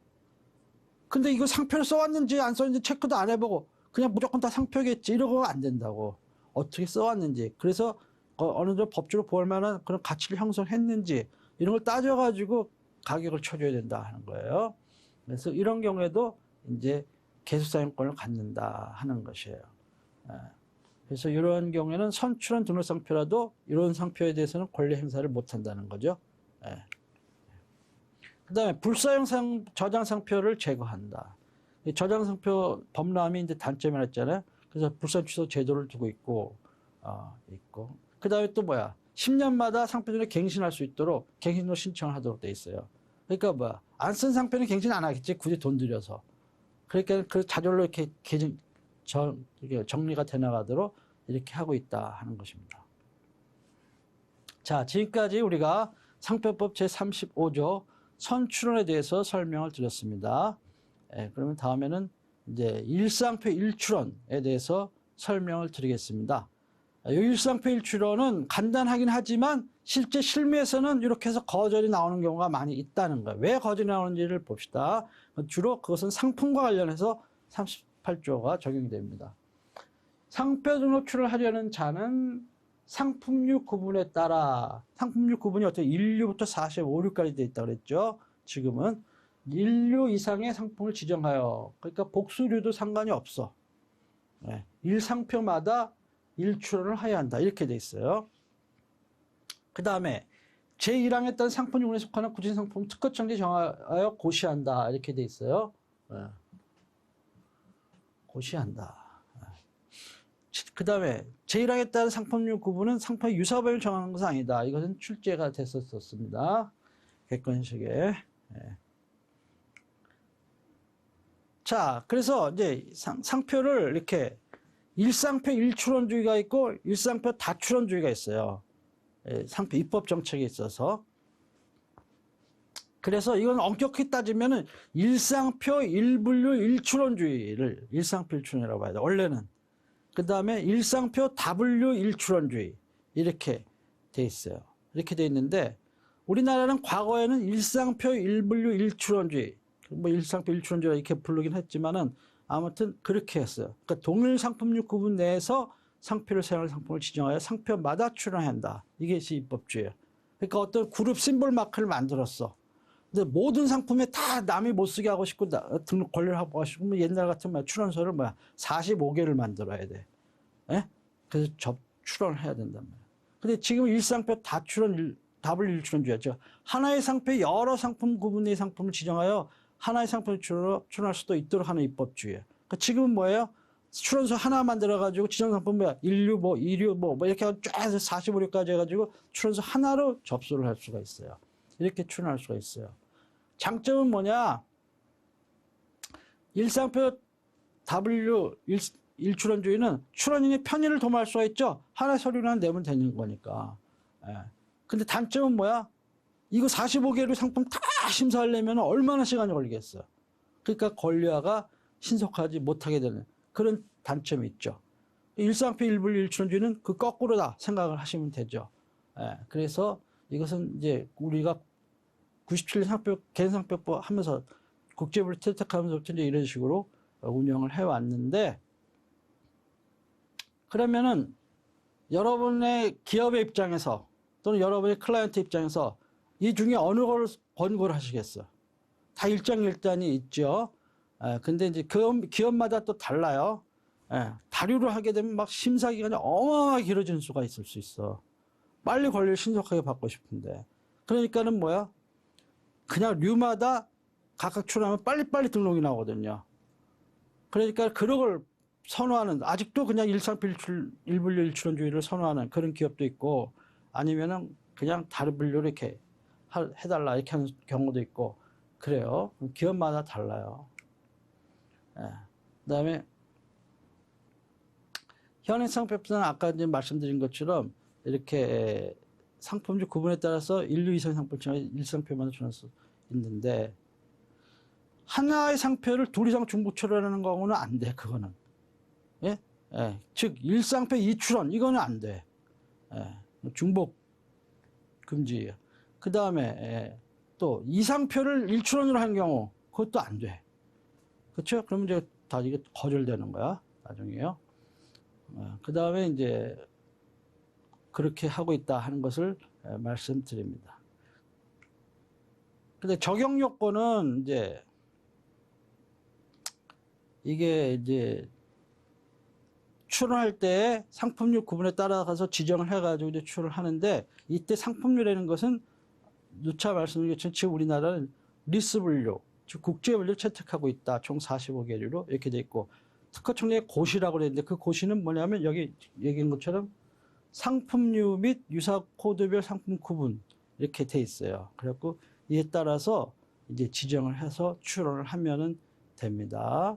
근데 이거 상표를 써왔는지 안 써왔는지 체크도 안 해보고 그냥 무조건 다 상표겠지 이러고 안 된다고. 어떻게 써왔는지, 그래서 어느 정도 법적으로 볼 만한 그런 가치를 형성했는지 이런 걸 따져가지고 가격을 쳐줘야 된다 하는 거예요. 그래서 이런 경우에도 이제 계속사용권을 갖는다 하는 것이에요. 그래서 이런 경우에는 선출원 등록 상표라도 이런 상표에 대해서는 권리 행사를 못 한다는 거죠. 그 다음에 불사용 저장 상표를 제거한다. 저장 상표 범람이 이제 단점이 있잖아요. 그래서 불사용 취소 제도를 두고 있고, 그 다음에 또 뭐야? 10년마다 상표전에 갱신할 수 있도록 갱신도 신청을 하도록 돼 있어요. 그러니까 뭐야? 안 쓴 상표는 갱신 안 하겠지. 굳이 돈 들여서. 그러니까 그 자절로 이렇게 정리가 돼 나가도록 이렇게 하고 있다 하는 것입니다. 자, 지금까지 우리가 상표법 제35조 선출원에 대해서 설명을 드렸습니다. 그러면 다음에는 이제 일상표 일출원에 대해서 설명을 드리겠습니다. 이 일상표 일출원은 간단하긴 하지만 실제 실무에서는 이렇게 해서 거절이 나오는 경우가 많이 있다는 거예요. 왜 거절이 나오는지를 봅시다. 주로 그것은 상품과 관련해서 38조가 적용됩니다. 상표 등록출을 하려는 자는 상품류 구분에 따라, 상품류 구분이 어떻게 1류부터 45류까지 되어 있다고 그랬죠. 지금은 1류 이상의 상품을 지정하여, 그러니까 복수류도 상관이 없어. 1상표마다 1출원을 하여야 한다. 이렇게 돼 있어요. 그 다음에 제1항에 따른 상품류에 속하는 구체적인 상품 특허청지 정하여 고시한다. 이렇게 돼 있어요. 고시한다. 그 다음에 제1항에 따른 상품류 구분은 상품의 유사범위를 정하는 것은 아니다. 이것은 출제가 됐었습니다. 객관식에. 자, 그래서 이제 상표를 이렇게 일상표 일출원주의가 있고 일상표 다출원주의가 있어요. 상표 입법 정책에 있어서. 그래서 이건 엄격히 따지면은 일상표 일분류 일출원주의를 일상표 일출원이라고 봐야 돼. 원래는. 그 다음에 일상표 다분류 일출원주의 이렇게 돼 있어요. 이렇게 돼 있는데 우리나라는 과거에는 일상표 일분류 일출원주의, 뭐 일상표 일출원주의 이렇게 부르긴 했지만은 아무튼 그렇게 했어요. 그러니까 동일 상품류 구분 내에서 상표를 사용할 상품을 지정하여 상표마다 출원한다. 이게 입법주의예요. 그러니까 어떤 그룹 심볼 마크를 만들었어. 근데 모든 상품에 다 남이 못 쓰게 하고 싶고 등록 권리를 하고 싶으면 옛날 같으면 출원서를 45개를 만들어야 돼. 그래서 출원을 해야 된단 말이야. 근데 지금 일상표 다 출원, 답을 일출원주의죠. 하나의 상표에 여러 상품 구분의 상품을 지정하여 하나의 상품을 출원할 수도 있도록 하는 입법주의예요. 그러니까 지금은 뭐예요? 출원서 하나 만들어가지고 지정 상품 1류, 2류, 이렇게 쫙 해서 45류까지 해가지고 출원서 하나로 접수를 할 수가 있어요. 이렇게 출원할 수가 있어요. 장점은 뭐냐? 일상표 W 일출원주의는 출원인의 편의를 도모할 수가 있죠. 하나의 서류만 내면 되는 거니까. 근데 단점은 뭐야? 이거 45개로 상품 다 심사하려면 얼마나 시간이 걸리겠어. 그러니까 권리화가 신속하지 못하게 되는 그런 단점이 있죠. 일상표 일분류 일출원주의는 그 거꾸로다 생각을 하시면 되죠. 그래서 이것은 이제 우리가 97년 상표, 개인상표법 하면서 국제부를 채택하면서부터 이제 이런 식으로 운영을 해왔는데, 그러면은 여러분의 기업의 입장에서 또는 여러분의 클라이언트 입장에서 이 중에 어느 걸 권고를 하시겠어? 다 일장일단이 있죠. 근데 이제 기업마다 또 달라요. 다류를 하게 되면 막 심사 기간이 어마어마하게 길어지는 수가 있을 수 있어. 빨리 권리를 신속하게 받고 싶은데. 그러니까는 뭐야? 그냥 류마다 각각 출원하면 빨리빨리 등록이 나오거든요. 그러니까 그런 걸 선호하는, 아직도 그냥 일상필출, 일분류 일출원주의를 선호하는 그런 기업도 있고, 아니면은 그냥 다른 분류로 이렇게 해달라 이렇게 하는 경우도 있고, 그래요. 기업마다 달라요. 예. 그다음에 현행상표법상 아까 이제 말씀드린 것처럼 이렇게 상품주 구분에 따라서 1류 이상 상표층의 1상표만 주는 수 있는데, 하나의 상표를 둘 이상 중복 출원하는 경우는 안 돼. 그거는. 예? 예. 즉 1상표 2출원 이거는 안 돼. 예. 중복 금지예요. 그 다음에 또 2상표를 1출원으로 한 경우 그것도 안 돼. 그렇죠? 그러면 이제 다 이게 거절되는 거야. 나중에요. 그 다음에 이제 그렇게 하고 있다 하는 것을 말씀드립니다. 근데 적용 요건은 이제 이게 이제 출원할 때 상품률 구분에 따라가서 지정을 해가지고 이제 출원을 하는데, 이때 상품률이라는 것은 누차 말씀드린 것처럼 지금 우리나라는 리스 분류, 즉 국제 분류 채택하고 있다. 총 45개류로 이렇게 돼 있고, 특허 총례의 고시라고 그랬는데 그 고시는 뭐냐면 여기 얘기한 것처럼 상품류 및 유사 코드별 상품 구분 이렇게 돼 있어요. 그래갖고 이에 따라서 이제 지정을 해서 출원을 하면은 됩니다.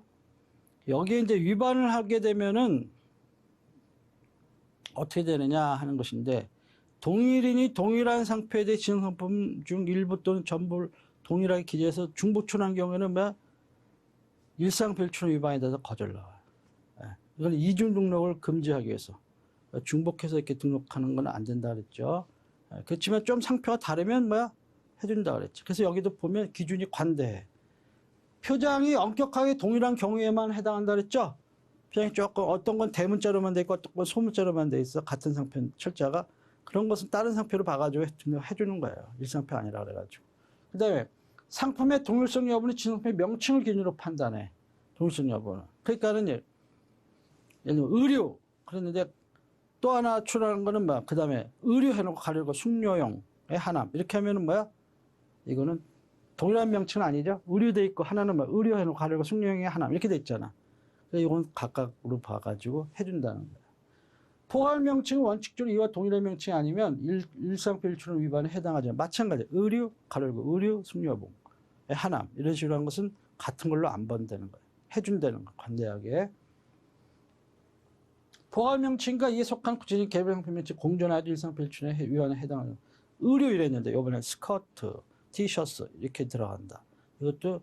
여기에 이제 위반을 하게 되면은 어떻게 되느냐 하는 것인데, 동일인이 동일한 상표에 대해 지정 상품 중 일부 또는 전부를 동일하게 기재해서 중복 출원한 경우에는 뭐 일상별출원 위반에 대해서 거절 나와요. 이건 이중 등록을 금지하기 위해서 중복해서 이렇게 등록하는 건 안 된다 그랬죠. 그렇지만 좀 상표가 다르면 뭐야 해준다 그랬죠. 그래서 여기도 보면 기준이 관대해. 표장이 엄격하게 동일한 경우에만 해당한다 그랬죠. 표장이 조금 어떤 건 대문자로만 돼 있고 어떤 건 소문자로만 돼 있어. 같은 상표 철자가. 그런 것은 다른 상표로 봐가지고 해주는 거예요. 일상표 아니라 그래가지고. 그 다음에 상품의 동일성 여부는 지정상표의 명칭을 기준으로 판단해. 동일성 여부는. 그러니까는 예를 들면 의류 그랬는데 또 하나 출하는 거는 뭐야? 그 다음에 의류 해놓고 가려고 숙녀용의 하남 이렇게 하면은 뭐야? 이거는 동일한 명칭은 아니죠. 의류돼 있고 하나는 뭐 의류 해놓고 가려고 숙녀용의 하남 이렇게 돼 있잖아. 그래서 이건 각각으로 봐가지고 해준다는 거야. 포괄 명칭은 원칙적으로 이와 동일한 명칭이 아니면 일상표 일출원 위반에 해당하죠. 마찬가지 의류 가려고 의류 숙녀봉의 하남 이런 식으로 한 것은 같은 걸로 안 번다는 거예요. 해준다는 거 관대하게. 포괄 명칭과 이에 속한 구체적인 개별 상표 명칭 공존하여 일상표 일출원 위반에 해당하는 의류 이랬는데 이번에 스커트, 티셔츠 이렇게 들어간다. 이것도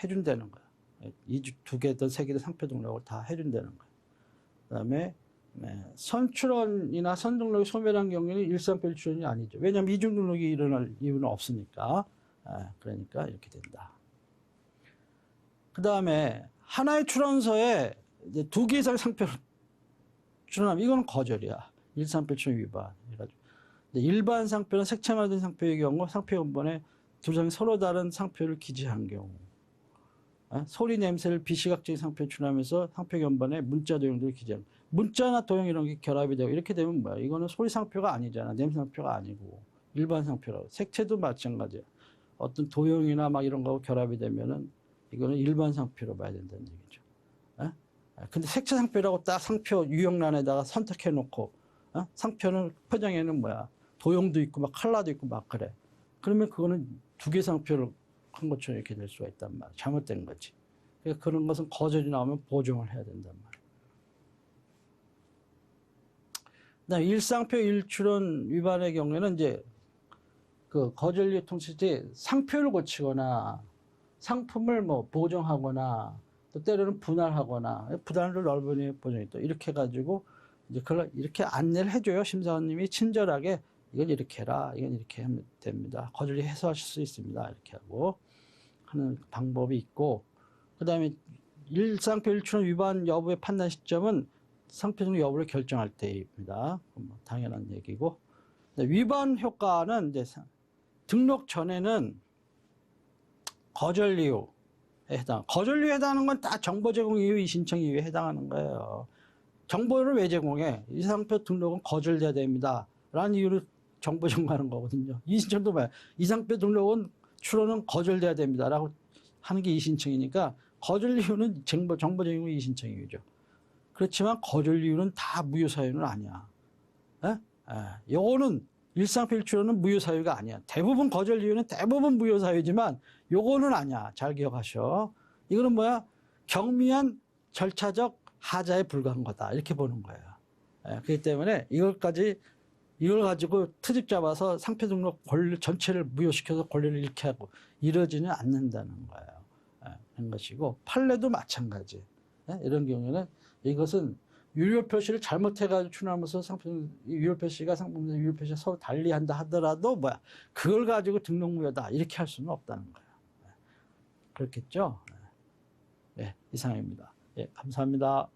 해준다는 거야. 두 개든 세 개든 상표 등록을 다 해준다는 거야. 그다음에 선출원이나 선등록이 소멸한 경우에는 일상표 일출원이 아니죠. 왜냐하면 이중 등록이 일어날 이유는 없으니까. 그러니까 이렇게 된다. 그 다음에 하나의 출원서에 이제 2개 이상 상표를 출원하면 이건 거절이야. 일상표 일출원 위반. 일반 상표는 색채마다 상표의 경우 상표 원본에 두 장이 서로 다른 상표를 기재한 경우, 소리 냄새를 비시각적인 상표에 출하면서 상표 원본에 문자 도형들을 기재한, 문자나 도형 이런 게 결합이 되고 이렇게 되면 뭐야? 이거는 소리 상표가 아니잖아. 냄새 상표가 아니고 일반 상표라고. 색채도 마찬가지야. 어떤 도형이나 막 이런 거하고 결합이 되면은 이거는 일반 상표로 봐야 된다는 얘기죠. 근데 색채 상표라고 딱 상표 유형란에다가 선택해 놓고 상표는 표정에는 뭐야? 도형도 있고 막 컬러도 있고 막 그래. 그러면 그거는 2개 상표를 한 것처럼 이렇게 될 수가 있단 말이야. 잘못된 거지. 그러니까 그런 것은 거절이 나오면 보정을 해야 된단 말이야. 그다음에 일상표 일출원 위반의 경우에는 이제 그 거절 유통시에 상표를 고치거나 상품을 뭐 보정하거나 또 때로는 분할하거나 분할을 넓은이 보정이 또 이렇게 해가지고 이제 그걸 이렇게 안내를 해줘요. 심사원님이 친절하게 이건 이렇게 해라, 이건 이렇게 하면 됩니다. 거절이 해소하실 수 있습니다. 이렇게 하고 하는 방법이 있고, 그 다음에 일상표 일출원 위반 여부의 판단 시점은 상표 등록 여부를 결정할 때입니다. 당연한 얘기고, 위반 효과는 이제 등록 전에는 거절 이유에 해당. 거절 이유에 해당하는 건 다 정보 제공 이유, 이신청 이유에 해당하는 거예요. 정보를 왜 제공해? 이 상표 등록은 거절돼야 됩니다. 라는 이유로 정보 전가하는 거거든요. 이의신청도 뭐야? 이상표 등록은 출원은 거절돼야 됩니다라고 하는 게 이의신청이니까 거절 이유는 정보 전용 이의신청이죠. 그렇지만 거절 이유는 다 무효 사유는 아니야. 요거는 일상필 출원은 무효 사유가 아니야. 대부분 거절 이유는 대부분 무효 사유지만 요거는 아니야. 잘 기억하셔. 이거는 뭐야? 경미한 절차적 하자에 불과한 거다. 이렇게 보는 거예요. 그렇기 때문에 이걸 가지고 트집 잡아서 상표 등록 권리 전체를 무효시켜서 권리를 잃게 하고 이러지는 않는다는 거예요. 그런 것이고 판례도 마찬가지. 이런 경우에는 이것은 유효 표시를 잘못해가지고 출원하면서 유효 표시가 상품에서 유효 표시가 서로 달리한다 하더라도 뭐야? 그걸 가지고 등록 무효다 이렇게 할 수는 없다는 거예요. 그렇겠죠? 네, 이상입니다. 예, 감사합니다.